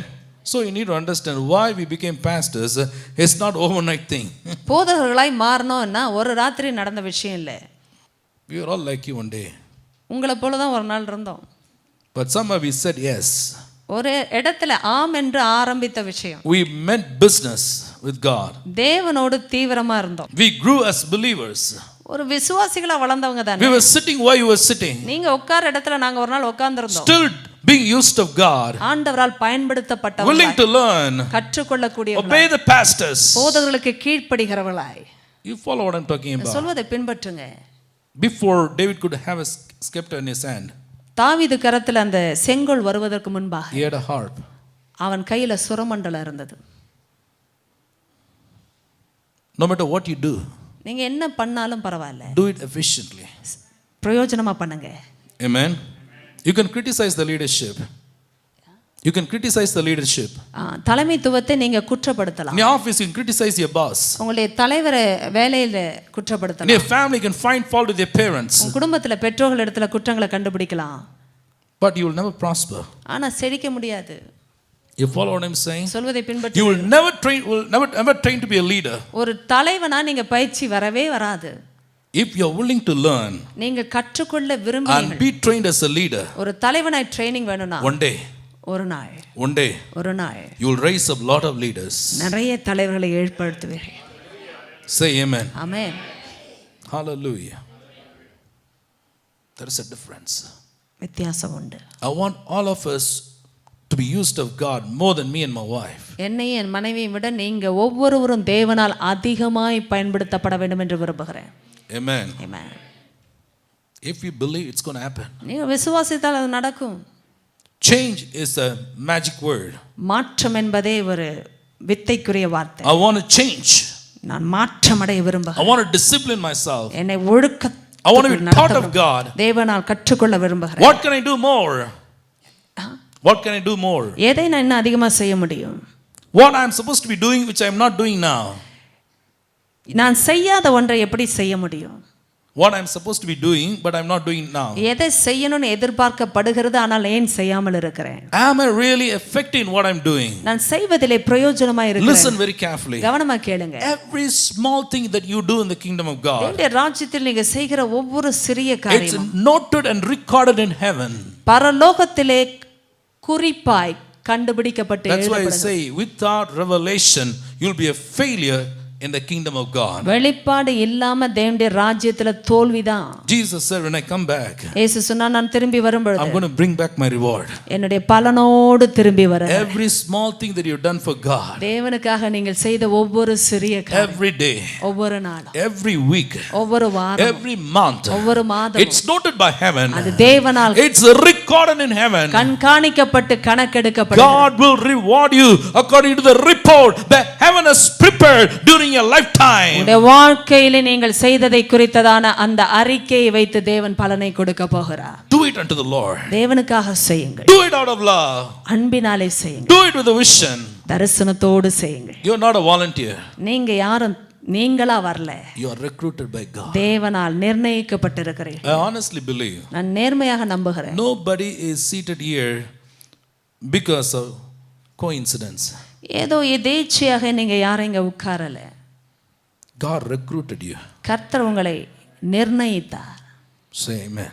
So you need to understand why we became pastors. It's not overnight thing. போதகர்களாய் மாறணும்னா ஒரு ராத்திரி நடந்த விஷயம் இல்லை. We were all like you one day. உங்களை போல தான் ஒரு நாள் இருந்தோம். But somehow we said yes. ஒரு இடத்துல ஆம் என்று ஆரம்பித்த விஷயம். We meant business with God. தேவனோடு தீவிரமா இருந்தோம். We grew as believers. ஒரு விசுவாசிகளா வளர்ந்தவங்க தானே. We were sitting where you were sitting. நீங்க உட்கார இடத்துல நாங்க ஒரு நாள் உட்கார்ந்திருந்தோம். Still being used of God. ஆண்டவரால் பயன்படுத்தப்பட்டவர்கள். Willing to learn. கற்றுக்கொள்ளக்கூடியவர்கள். Obey the pastors. போதகர்களுக்கு கீழ்ப்படிகிறவர்களாய். You follow what I'm talking about. சொல்வதை பின்பற்றுங்க. Before David could have a scepter in his hand. தாவீது கரத்தில் அந்த செங்கோல் வருவதற்கு முன்பாக He had a harp. அவன் கையில சுரமண்டலம் இருந்தது. No matter what you do, நீங்க என்ன பண்ணாலும் பரவாயில்லை, do it efficiently. பிரயோஜனமா பண்ணுங்க. Amen. You can criticize the leadership. You can criticize the leadership. தலைமைத்துவத்தை நீங்க குற்றப்படுத்தலாம். In your office, you can criticize your boss. உங்களுடைய தலைவரை வேலையில குற்றப்படுத்தலாம். In your family, you can find fault with your parents. உங்க குடும்பத்துல பெற்றோர்கள் இடத்துல குற்றங்களை கண்டுபிடிக்கலாம். But you will never prosper. ஆனா செழிக்க முடியாது. You follow what I'm saying? சொல்வதை பின்பற்று. You will never train to be a leader. ஒரு தலைவனா நீங்க பயிற்சி வரவே வராது. If you are willing to learn நீங்க கற்றுக்கொள்ள and விரும்புறீங்க, be trained as a leader, ஒரு தலைவனாய் ட்ரெய்னிங் வேணும்னா one day ஒரு நாள் you will raise up lot of leaders. நிறைய தலைவர்களை ஏற்படுத்துவீர்கள். Say amen. Amen. Hallelujah. There is a difference. வித்தியாசம் உண்டு. I want all of us to be used of God more than me and my wife. என்னையும் என் மனைவியை விட நீங்க ஒவ்வொருவரும் தேவனால் அதிகமாய் பயன்படுத்தப்பட வேண்டும் என்று விரும்புகிறேன். Amen. Amen. If you believe, it's going to happen. நீங்க விசுவாசித்தால் அது நடக்கும். Change is a magic word. மாற்றம் என்பதே ஒரு வித்தைக்குரிய வார்த்தை. I want to change. நான் மாற்றமடைய விரும்புகிறேன். I want to discipline myself. என்னை ஒழுக்க I want to be taught of God. தேவனால் கற்றுக்கொள்ள விரும்புகிறேன். What can I do more? What can I do more? எதை நான் இன்னும் அதிகமா செய்ய முடியும்? What I am supposed to be doing which I am not doing now. நான் செய்யாத ஒன்றை எப்படி செய்ய முடியும்? What I am supposed to be doing but I am not doing now. எதை செய்யணும்னு எதிர்பார்க்கப்படுகிறது ஆனால் ஏன் செய்யாமல் இருக்கிறேன்? Am I really effective in what I am doing? நான் செய்வதிலே பிரயோஜனமாய் இருக்கிறேன். Listen very carefully. கவனமா கேளுங்க. Every small thing that you do in the kingdom of God, தேவனுடைய ராஜ்யத்தில் நீங்க செய்கிற ஒவ்வொரு சிறிய காரியமும் it's noted and recorded in heaven. பரலோகத்திலே குறிப்பாய் கண்டுபிடிக்கப்பட்டு That's why I எழுதப்படுகிறது. say without revelation you'll be a failure in the kingdom of God. வெளிப்பாடு இல்லாம தேவனுடைய ராஜ்யத்துல தோல்விதான். Jesus said when I come back, இயேசு சொன்னார் நான் திரும்பி வரும்போது I'm going to bring back my reward. என்னுடைய பலனோடு திரும்பி வரேன். Every small thing that you've done for God, தேவனுக்காக நீங்கள் செய்த ஒவ்வொரு சிறிய காரியம், every day, ஒவ்வொரு நாளும், every week, ஒவ்வொரு வாரமும், every month, ஒவ்வொரு மாதமும் it's noted by heaven. அது தேவனால் It's recorded in heaven. கண்காணிக்கப்பட்டு கணக்கெடுக்கப்படுகிறது. God will reward you according to the report that heaven has prepared during your lifetime. உங்களுடைய வாழ்க்கையிலே நீங்கள் செய்ததை குறித்ததான அந்த அறிக்கையை வைத்து தேவன் பலனை கொடுக்க போகிறார். Do it unto the Lord. தேவனுக்காக செய்யுங்கள். Do it out of love. அன்பினாலே செய்யுங்கள். Do it with a vision. தரிசனத்தோடு செய்யுங்கள். You are not a volunteer. நீங்க யாரும் நீங்களா வரல. You are recruited by God. தேவனால் நிர்ணயிக்கப்பட்டிருக்கிறீர்கள். I honestly believe நான் நேர்மையாக நம்புகிறேன். nobody is seated here because of coincidence. ஏதோ எதேச்சையாக நீங்க யாரும் இங்க உட்காரல. God recruited you. கர்த்தர் உங்களை நிர்ணயித்தார். Say amen.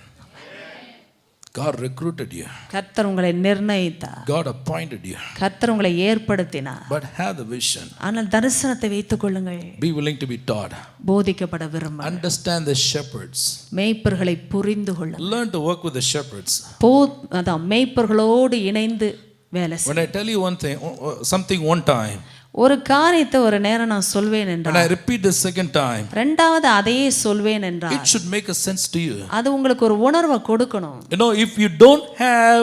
God recruited you. கர்த்தர் உங்களை நிர்ணயித்தார். God appointed you. கர்த்தர் உங்களை ஏற்படுத்தினார். But have the vision. ஆனால் தரிசனத்தை வைத்துக் கொள்ளுங்கள். Be willing to be taught. போதிக்கப்பட விரும்புங்கள். Understand the shepherds. மேய்ப்பர்களை புரிந்து கொள்ளுங்கள். Learn to work with the shepherds. அதான் மேய்ப்பர்களோடு இணைந்து வேலை When I tell you one thing, something one time, ஒரு காரியத்தை ஒரு நேரம் நான் சொல்வேன் when என்றால் I repeat the second time, இரண்டாவது அதையே சொல்வேன் என்றால் it should make a sense to you. அது உங்களுக்கு ஒரு உணர்வை கொடுக்கணும். You know, if you don't have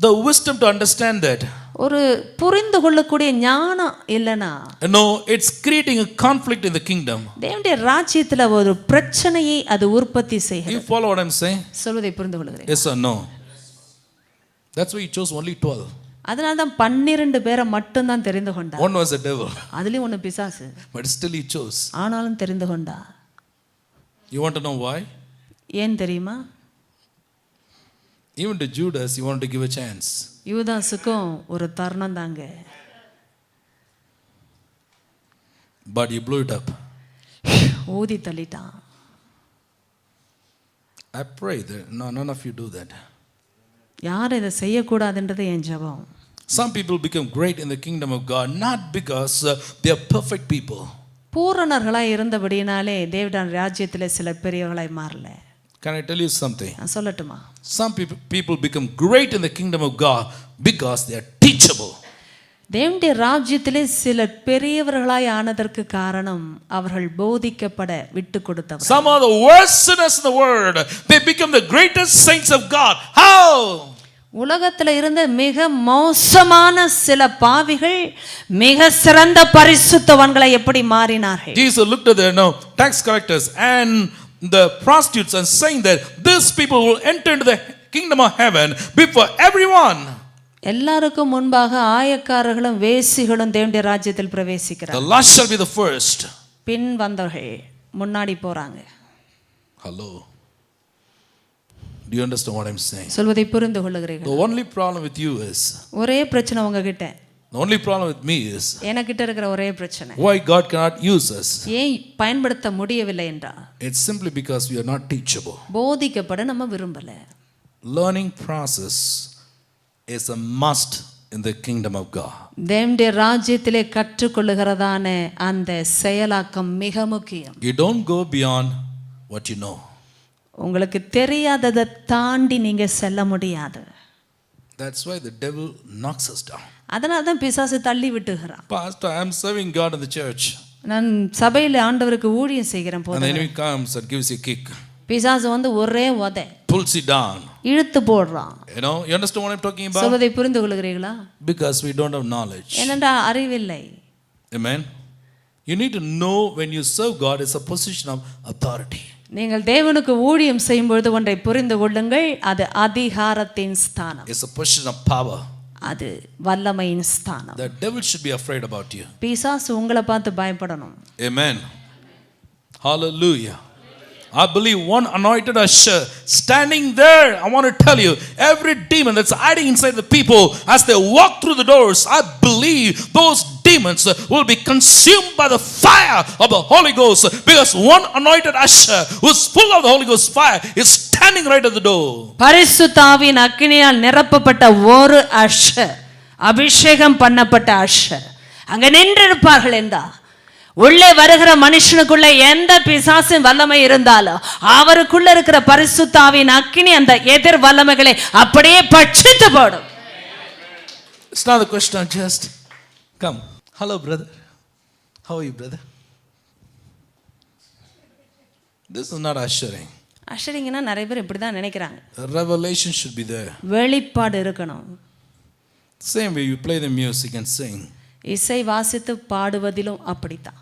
the wisdom to understand that, ஒரு புரிந்து கொள்ளக்கூடிய ஞானம் இல்லனா, you know, it's creating a conflict in the kingdom. தேவனுடைய ராஜ்யத்துல ஒரு பிரச்சனையை அது உற்பத்தி செய்கிறது. You follow what I'm saying? சொல்வதை புரிந்து கொள்கிறேன். Yes or no? That's why he chose only 12. அதனால தான் 12 பேரை மட்டும் தான் தெரிந்து கொண்டார். One was a devil. அதுலயும் ஒன்னு பிசாசு. But still he chose. ஆனாலும் தெரிந்து கொண்டார். You want to know why? ஏன் தெரியுமா? Even to Judas, he wanted to give a chance. யூதாசுக்கும் ஒரு தருணம் தாங்க. But he blew it up. ஊதி தள்ளிட்டான். I pray that none of you do that. யார் இதை செய்யக்கூடாதுன்றது என் ஜெபம். Some people become great in the kingdom of God not because they are perfect people. பூரணர்களாய் இருந்தபடினாலே தேவனுடைய ராஜ்யத்திலே சில பெரியவர்களாய் மாறல. Can I tell you something? நான் சொல்லட்டுமா? Some people become great in the kingdom of God because they are teachable. தேவனுடைய ராஜ்யத்திலே சில பெரியவர்களாய் ஆனதற்கு காரணம் அவர்கள் போதிக்கப்பட விட்டு கொடுத்தவர். Some are the worst sinners in the world. They become the greatest saints of God. How? உலகத்தில் இருந்த மிக மோசமான சில பாவிகள் மிக சிறந்த பரிசுத்தவான்களை எப்படி மாறினார்கள்? Jesus looked at the tax collectors and the prostitutes and saying that these people will enter into the kingdom of heaven before everyone. எல்லாருக்கும் முன்பாக ஆயக்காரர்களும் வேசிகளும் தேவனுடைய ராஜ்யத்தில் பிரவேசிக்கிறார்கள். The last shall be the first. பின் வந்தவர்கள் முன்னாடி போறாங்க. Hello. Do you understand what I'm saying? சொல்வதை புரிந்து கொள்ளுகிறீர்கள்? The only problem with you is, ஒரே பிரச்சனை உங்ககிட்ட. the only problem with me is, எனக்கிட்ட இருக்கிற ஒரே பிரச்சனை, why God cannot use us. ஏன் பயன்படுத்த முடியவில்லை என்றால், It's simply because we are not teachable. போதிக்கப்பட நம்ம விரும்பல. Learning process is a must in the kingdom of God. தேவனுடைய ராஜ்யத்திலே கற்றுக்கொள்ளுகிறதான அந்த செயலாக்கம் மிக முக்கியம். You don't go beyond what you know. உங்களுக்கு தெரியாததை தாண்டி நீங்க செல்ல முடியாது. That's why the devil knocks us down. அதனால தான் பிசாசு தள்ளி விட்டுகிறான். Pastor, I am serving God in the church. நான் சபையில ஆண்டவருக்கு ஊழியம் செய்கிறேன் போது And the enemy comes and gives you a kick. பிசாசு வந்து ஒரே உதை Pulls you down. இழுத்து போடுறான். You understand what I'm talking about? சொல்வதை புரிந்து கொள்கிறீர்களா? Because we don't have knowledge. ஏனென்றால் அறிவில்லை. Amen. You need to know when you serve God is a position of authority. நீங்கள் தேவனுக்கு ஊழியம் செய்யும் பொழுது ஒன்றை புரிந்து கொள்ளுங்கள், அது அதிகாரத்தின் ஸ்தானம். It's a position of power. அது வல்லமையின் ஸ்தானம். The devil should be afraid about you. பிசாசு உங்களை பார்த்து பயப்படணும். Amen. Hallelujah. I believe one anointed usher standing there. I want to tell you, every demon that's hiding inside the people as they walk through the doors, I believe those demons will be consumed by the fire of the Holy Ghost, because one anointed usher who is full of the Holy Ghost fire is standing right at the door. பரிசுத்த ஆவியின் அக்கினியால் நிரப்பப்பட்ட ஒரு அஷர், அபிஷேகம் பண்ணப்பட்ட அஷர் அங்க நின்றிருப்பார்கள் என்றா, உள்ளே வருகிற மனுஷனுக்குள்ள எந்த பிசாசின் வல்லமை இருந்தாலும் அவருக்குள்ள இருக்கிற பரிசுத்த ஆவியின் அக்கினி அந்த எதிர் வல்லமைகளை அப்படியே பட்சித்து போடும். It's not a question of just come. Hello, brother. How are you, brother? This is not ushering. அஷரிங்னா நிறைய பேர் இப்படி தான் நினைக்கிறாங்க. Revelation should be there. வெளிப்பாடு இருக்கணும். Same way you play the music and sing. இசை வாசித்து பாடுவதிலும் அப்படித்தான்.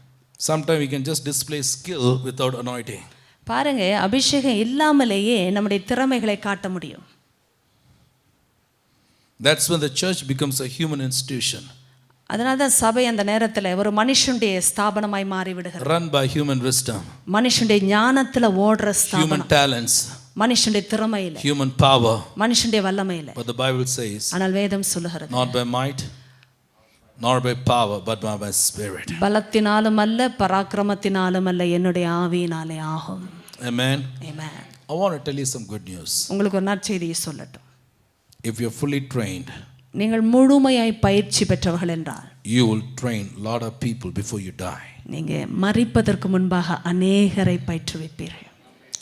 Sometimes we can just display skill without anointing. பாருங்க, அபிஷேகம் இல்லாமலேயே நம்முடைய திறமைகளை காட்ட முடியும். That's when the church becomes a human institution. அதனால தான் சபை அந்த நேரத்தில் ஒரு மனுஷனுடைய ஸ்தாபனமாய் மாறி விடுகிறது. Run by human wisdom. மனுஷனுடைய ஞானத்துல ஓடுற Human ஸ்தாபனம். talents. மனுஷனுடைய திறமையில. Human power. மனுஷனுடைய வல்லமையில. But the Bible says, ஆனால் வேதம் சொல்லுகிறது, not by might nor by power but by my spirit. பலத்தினாலும் அல்ல பராக்கிரமத்தினாலும் அல்ல, என்னுடைய ஆவியினாலே ஆகும். Amen. Amen. I want to tell you some good news. உங்களுக்கு ஒரு நற்செய்தியை சொல்லட்டும். If you're fully trained, நீங்கள் முழுமையாய் பயிற்சி பெற்றவர்கள் என்றால், you will train a lot of people before you die. நீங்க மரிப்பதற்கு முன்பாக அநேகரை பயிற்றுவிப்பீர்கள்.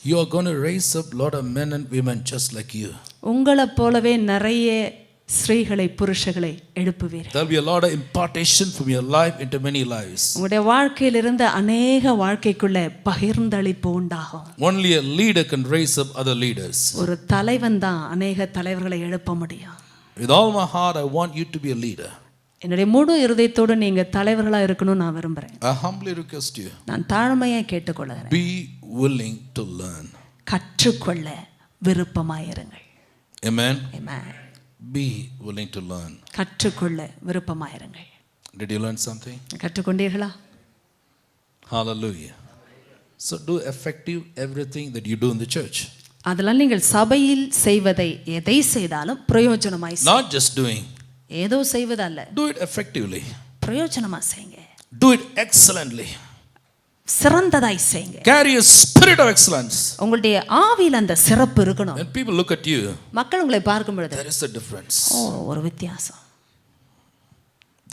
You are going to raise up a lot of men and women just like you. உங்களைப் போலவே நிறைய ஸ்திரீகளை புருஷர்களை எழுப்புவீர்கள். There will be a lot of impartation from your life into many lives. உங்களுடைய வாழ்க்கையில் இருந்து அநேக வாழ்க்கைக்குள்ள பகிர்ந்தளிப்பு உண்டாகும். Only a leader can raise up other leaders. ஒரு தலைவன் தான் அநேக தலைவர்களை எழுப்ப முடியும். With all my heart, I want you to be a leader. என்னுடைய முழு இருதயத்தோடு நீங்க தலைவர்களா இருக்கணும்னு நான் விரும்புறேன். I humbly request you. நான் தாழ்மையா கேட்டுக்கொள்கிறேன். Be willing to learn. கற்றுக்கொள்ள விருப்பமாயிருங்கள். Amen. Amen. Be willing to learn. கற்றுக்கொள்ள விருப்பமாயிருங்கள். Did you learn something? கற்றுக்கொண்டீர்களா? Hallelujah. So do effective everything that you do in the church. அதெல்லாம் நீங்கள் சபையில் செய்வதை எதை செய்தாலும் பிரயோஜனமாய் செய்யுங்க. Not just doing. ஏதோ செய்வதல்ல, Do it effectively. பிரயோஜனமா செய்யுங்க, Do it excellently. சிறந்ததாய் செய்யுங்க. Carry a spirit of excellence. உங்களுடைய ஆவியில் அந்த சிறப்பு இருக்கணும். When people look at you, மக்கள் உங்களை பார்க்கும் பொழுது there is a difference. ஒரு வித்தியாசம்,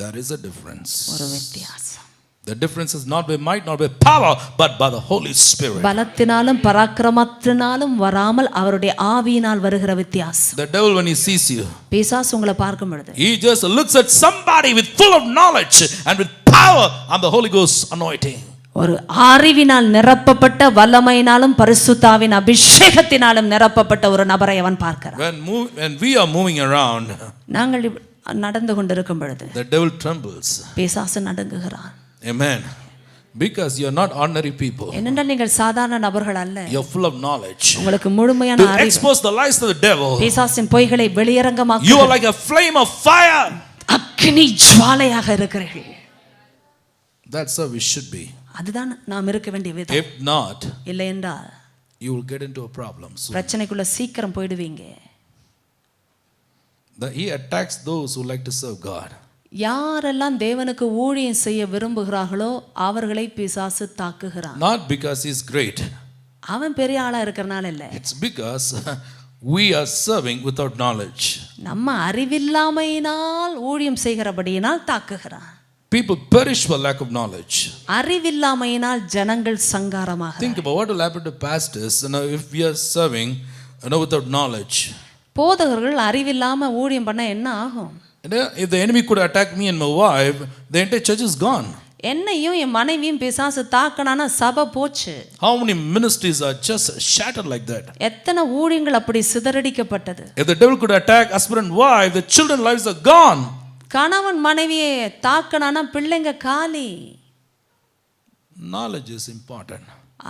There is a difference. ஒரு வித்தியாசம். The difference is not by might, not by power, but by the Holy Spirit. பலத்தினாலும் பராக்கிரமத்தினாலும் வராமல் அவருடைய ஆவியினால் வருகிற வித்தியாசம். The devil, when he sees you, பிசாசு உங்களை பார்க்கும் பொழுது he just looks at somebody with full of knowledge and with power and the Holy Ghost anointing. ஒரு அறிவினால் நிரப்பப்பட்ட வல்லமையினாலும் பரிசுத்தாவின் அபிஷேகத்தினாலும் நிரப்பப்பட்ட ஒரு நபரை அவன் பார்க்கிறான். When we are moving around, நாங்கள் நடந்து கொண்டிருக்கும் பொழுது the devil trembles. பிசாசு நடுங்குகிறான். Amen. Because you are not ordinary people. ஏனென்றால் நீங்கள் சாதாரண நபர்கள் அல்ல. You are full of knowledge. உங்களுக்கு முழுமையான To அறிவு. expose the lies of the devil. பிசாசின் பொய்களை வெளியரங்கமாக்க You are like a flame of fire. அக்கினி ஜுவாலையாக இருக்கிறீர்கள். That's how we should be. அதுதான் நாம் இருக்க வேண்டிய விதம். If not, இல்லை என்றால் you will get into a problem soon. பிரச்சனைக்குள்ள சீக்கிரம் போயிடுவீங்க. He attacks those who like to serve God. யாரெல்லாம் தேவனுக்கு ஊழியம் செய்ய விரும்புகிறார்களோ அவர்களை பிசாசு தாக்குகிறான். Not because he's great. அவன் பெரிய ஆளா இருக்கறனால இல்ல. It's because we are serving without knowledge. நம்ம அறிவில்லாமையினால் ஊழியம் செய்கிறபடியினால் தாக்குகிறான். People perish for lack of knowledge. அறிவில்லாமையினால் ஜனங்கள் சங்காரமாக. Think about what will happen to pastors, if we are serving without knowledge. போதகர்கள் அறிவில்லாம ஊழியம் பண்ண என்ன ஆகும்? If the enemy could attack me and my wife, the entire church is gone. என்னையும் என் மனைவியும் பிசாசு தாக்கனானா சபை போச்சு. How many ministries are just shattered like that? எத்தனை ஊழியங்கள் அப்படி சிதறடிக்கப்பட்டது. If the devil could attack husband and wife, the children lives are gone. கணவன் மனைவியை தாக்கனானா பிள்ளைங்க காலி. Knowledge is important.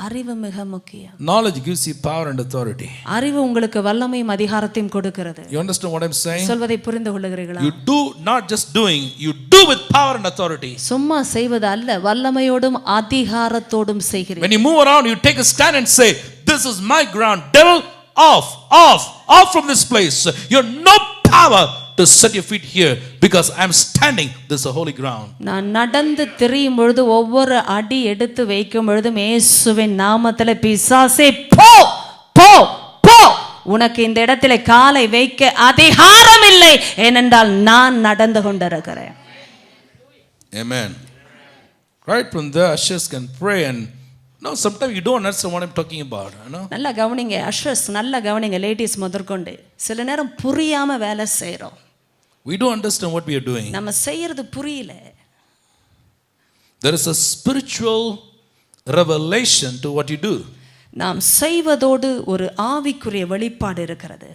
அறிவு மிக முக்கியம். Knowledge gives you power and authority. அறிவு உங்களுக்கு வல்லமையும் அதிகாரத்தையும் கொடுக்கிறது. You understand what I'm saying? சொல்வதை புரிந்து கொள்ளுகிறீர்களா? You do not just doing, you do with power and authority. சும்மா செய்வது அல்ல, வல்லமையோடும் அதிகாரத்தோடும் செய்கிறீர்கள். When you move around, you take a stand and say, this is my ground. Devil, off from this place. You have no power to set your feet here because I am standing. This is a holy ground. நான் நடந்து திரியும் பொழுது ஒவ்வொரு அடி எடுத்து வைக்கும் பொழுதும் இயேசுவின் நாமத்தில் பிசாசே போ போ போ, உனக்கு இந்த இடத்துல காலை வைக்க அதிகாரம் இல்லை, ஏனென்றால் நான் நடந்து கொண்டிருக்கிறேன். Amen. Right from there, ushers can pray and sometimes you don't understand what I'm talking about. நல்லா கவனிங்க அஷர்ஸ், நல்லா கவனிங்க லேடிஸ் முதற்கொண்டு. சில நேரம் புரியாம வேலை செய்றோம். We don't understand what we are doing. நம்ம செய்யறது புரியல. There is a spiritual revelation to what you do. நாம் செய்வதோடு ஒரு ஆவிக்குரிய வெளிப்பாடு இருக்கிறது.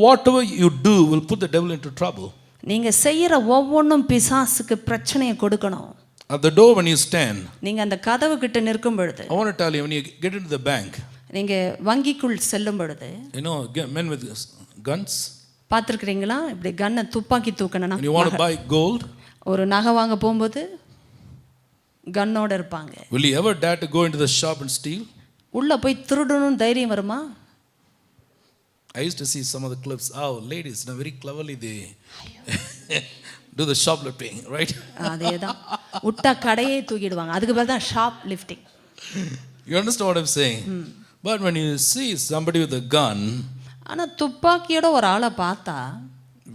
Whatever you do will put the devil into trouble. நீங்க செய்யற ஒவ்வொன்றும் பிசாசுக்கு பிரச்சனையை கொடுக்கணும். At the door when you stand, நீங்க அந்த கதவு கிட்ட நிற்கும் பொழுது, I want to tell you, when you get into the bank, நீங்க வங்கிக்குள் செல்லும் பொழுது, men with guns, பார்த்திருக்கிறீங்களா? இப்படி கன்னை துப்பாக்கி தூக்கணும். when you want to buy gold, ஒரு நகை வாங்க போகும்போது கன்னோட இருப்பாங்க. will you ever dare to go into the shop and steal? உள்ள போய் திருடணும் தைரியம் வருமா? I used to see some of the clips. Ladies, very cleverly they do the shoplifting, right? அதேதான், உட்டா கடையே தூக்கிடுவாங்க. அதுக்கு பதிலா தான் shop lifting. You understand what I'm saying? But when you see somebody with a gun, ஆனா துப்பாக்கியோட ஒரு ஆளை பார்த்தா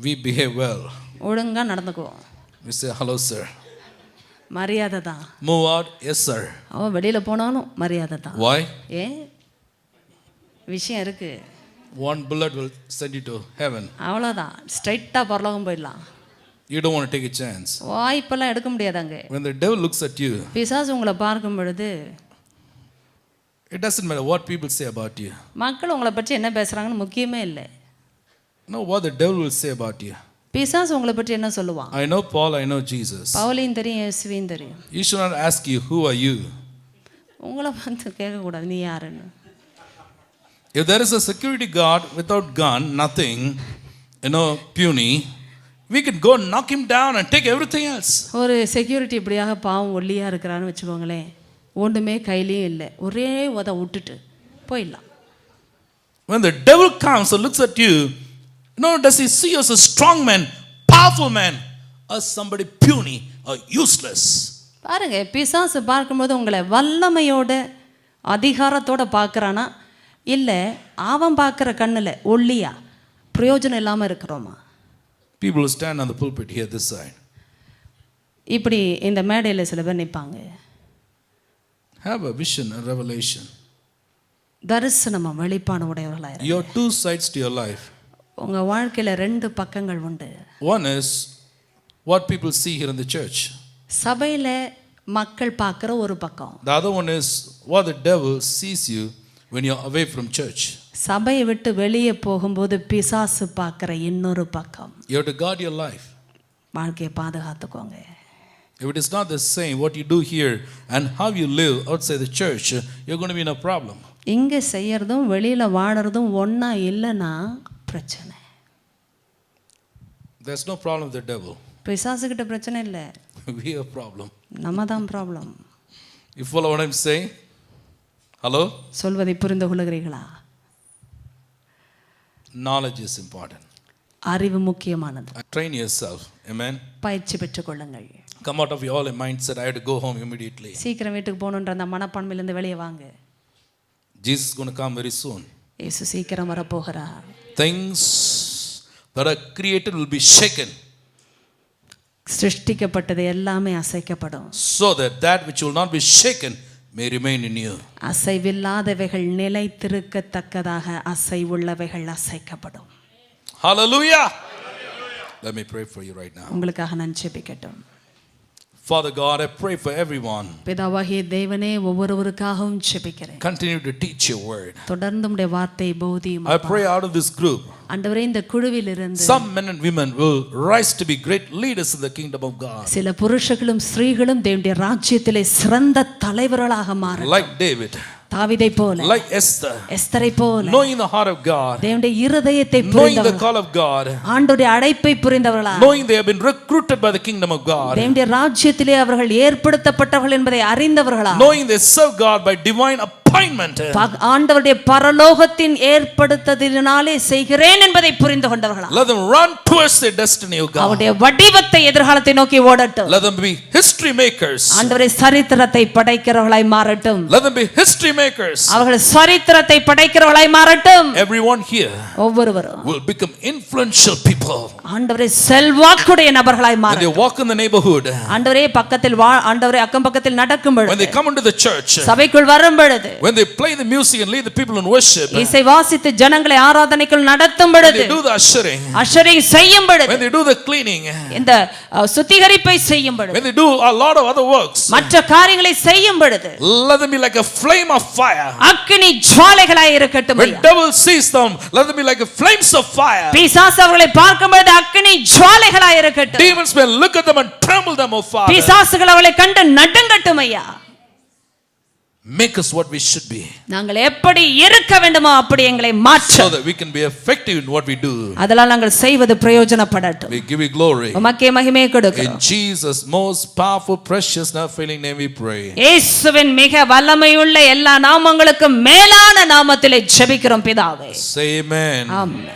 we behave well. ஒழுங்கா நடந்துக்குவோம். We say, hello sir. மரியாதை தான். Move out. Yes sir. அவன் வெளியில போனாலும் மரியாதை தான். Why? விஷயம் இருக்கு. One bullet will send you to heaven. அவ்வளோதான், ஸ்ட்ரைட்டா பரலோகம் போயிடலாம். You don't want to take a chance. வாய்ப்பெல்லாம் எடுக்க முடியாதாங்க. When the devil looks at you, பிசாசு உங்களை பார்க்கும் பொழுது, it doesn't matter what people say about you. மக்கள் உங்களை பற்றி என்ன பேசுறாங்கன்னு முக்கியமே இல்லை. No, what the devil will say about you. பிசாசு உங்களை பற்றி என்ன சொல்லுவான்? I know Paul, I know Jesus. பவுலையும் தெரியும், இயேசுவையும் தெரியும். He should not ask you, who are you? உங்களை வந்து கேட்கக்கூடாது, நீ யாருன்னு. If there is a security guard without gun, nothing, puny, we can go knock him down and take everything else. ஒரு security இப்படியாக பாவம் ஒல்லியா இருக்கிறான்னு வச்சுக்கோங்களேன், ஒன்றுமே கையிலையும் இல்லை, ஒரே உத விட்டுட்டு போயிடலாம். when the devil comes and looks at you, does he see you as a strong man, powerful man, or somebody puny or useless? பாருங்க, பிசாசு பார்க்கும்போது உங்களை வல்லமையோட அதிகாரத்தோட பார்க்குறானா, இல்லை அவன் பார்க்குற கண்ணில் ஒல்லியா பிரயோஜனம் இல்லாமல் இருக்கிறோமா? People who stand on the pulpit here this side, இப்படி இந்த மேடையில் சில பேர் நிற்பாங்க. have a vision and revelation. தரிசனமா வெளிப்பாடு உடையவர்களாக. You have two sides to your life. உங்கள் வாழ்க்கையில் ரெண்டு பக்கங்கள் உண்டு. One is what people see here in the church. சபையில் மக்கள் பார்க்குற ஒரு பக்கம். The other one is what the devil sees you when you're away from church. சபையை விட்டு வெளியே போகும்போது பிசாசு பார்க்குற இன்னொரு பக்கம். You have to guard your life. வாழ்க்கையை பாதுகாத்துக்கோங்க. If it is not the same what you do here and how you live outside the church, you're going to be in a problem. இங்கே செய்யறதும் வெளியில் வாழறதும் ஒன்றா இல்லைன்னா பிரச்சனை. There's no problem with the devil. பிசாசுகிட்ட பிரச்சனை இல்லை. We have problem. நம்ம தான் problem. You follow what I'm saying? Hello? சொல்வதை புரிந்து கொள்கிறீர்களா? Knowledge is important. அறிவு முக்கியமானது. Train yourself. Amen. பயிற்சி பெற்றுக்கொள்ளுங்கள். Come out of your mindset, I have to go home immediately. சீக்கிரம் வீட்டுக்கு போகணுன்ற அந்த மனப்பான்மையிலிருந்து வெளியே வாங்க. Jesus is going to come very soon. இயேசு சீக்கிரம் வரப்போகிறார். Things that are created will be shaken. சிருஷ்டிக்கப்பட்டது எல்லாமே அசைக்கப்படும். So that which will not be shaken may remain in you. அசைவில்லாதவைகள் நிலைத்திருக்கத்தக்கதாக அசைவுள்ளவைகள் அசைக்கப்படும். Hallelujah. Let me pray for you right now. உங்களுக்காக நான் ஜெபிக்கட்டும். Father God, I pray for everyone. பிதாவாகிய தேவனே, ஒவ்வொருவருக்காகவும் ஜெபிக்கிறேன். Continue to teach your word. தொடர்ந்து உம்முடைய வார்த்தை போதியும். I pray out of this group, ஆண்டவரே, இந்த குழுவில் இருந்து some men and women will rise to be great leaders in the kingdom of God. சில புருஷர்களும் ஸ்திரீகளும் தேவனுடைய ராஜ்யத்திலே சிறந்த தலைவர்களாக மாற, Like David, தாவீதை போல, like Esther, எஸ்தரை போல, knowing the heart of God, தேவனுடைய இருதயத்தை knowing the புரிந்தவர்கள், call of God, ஆண்டவருடைய அழைப்பை புரிந்தவர்களாக, knowing they have been recruited by the kingdom of God, தேவனுடைய ராஜ்யத்திலே அவர்கள் ஏற்படுத்தப்பட்டவர்கள் என்பதை அறிந்தவர்களாக, knowing they serve God by divine appointment, ஆண்டவருடைய பரலோகத்தின் ஏற்படுத்ததினாலே செய்கிறேன் என்பதை புரிந்து கொண்டவர்களாக, let them run towards their destiny, O God. அவருடைய வடிவத்தை எதிர்காலத்தை நோக்கி ஓடட்டும். Let them be history makers. ஆண்டவரே, சரித்திரத்தை படைக்கிறவர்களாய் மாறட்டும். Let them be history makers. அவர்கள் சரித்திரத்தை படைக்கிறவர்களாய் மாறட்டும். Everyone here ஒவ்வொருவரும் will become influential people. ஆண்டவரே, செல்வாக்குடைய நபர்களாய் When they மாறட்டும். walk in the neighborhood, ஆண்டவரே, பக்கத்தில் ஆண்டவரே, அக்கம் பக்கத்தில் நடக்கும் when பொழுது, they come into the church, சபைக்குள் வரும் பொழுது, when they play the music and lead the people in worship, when இசை வாசித்து ஜனங்களை ஆராதனைக்குள் நடத்தும் பொழுது, they do the ushering, அஷரிங் செய்யும் பொழுது, when they do the cleaning, இந்த சுத்திகரிப்பை செய்யும் பொழுது, when they do a lot of other works, மற்ற காரியங்களை செய்யும் பொழுது, let them be like a flame of fire. அக்கினி ஜுவாலைகளாய் இருக்கட்டும். When devil sees them, let them be like a flames of fire. பிசாசு அவர்களை பார்க்கும் பொழுது அக்கினி ஜுவாலைகளாய் இருக்கட்டும். Demons may look at them and tremble them, O Father. பிசாசுகள் அவர்களை கண்டு நடுங்கட்டும் ஐயா. Make us what we should be, நாங்கள் எப்படி இருக்க வேண்டுமோ அப்படி எங்களை மாற்று. so that we can be effective in what we do. அதெல்லாம் நாங்கள் செய்வது பிரயோஜனப்படட்டும். We give you glory. உமக்கே மகிமையை கொடுக்கிறோம். In Jesus' most powerful, precious, never failing name we pray. இயேசுவின் மிக வல்லமையுள்ள எல்லா நாமங்களுக்கும் மேலான நாமத்திலே ஜெபிக்கிறோம் பிதாவே. Say amen. Amen.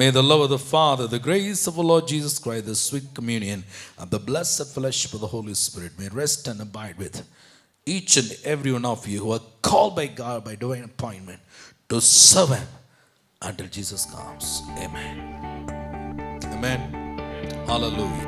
May the love of the Father, the grace of our Lord Jesus Christ, the sweet communion, and the blessed fellowship of the Holy Spirit may rest and abide with each and every one of you who are called by God by divine appointment to serve Him until Jesus comes. Amen. Amen. Hallelujah.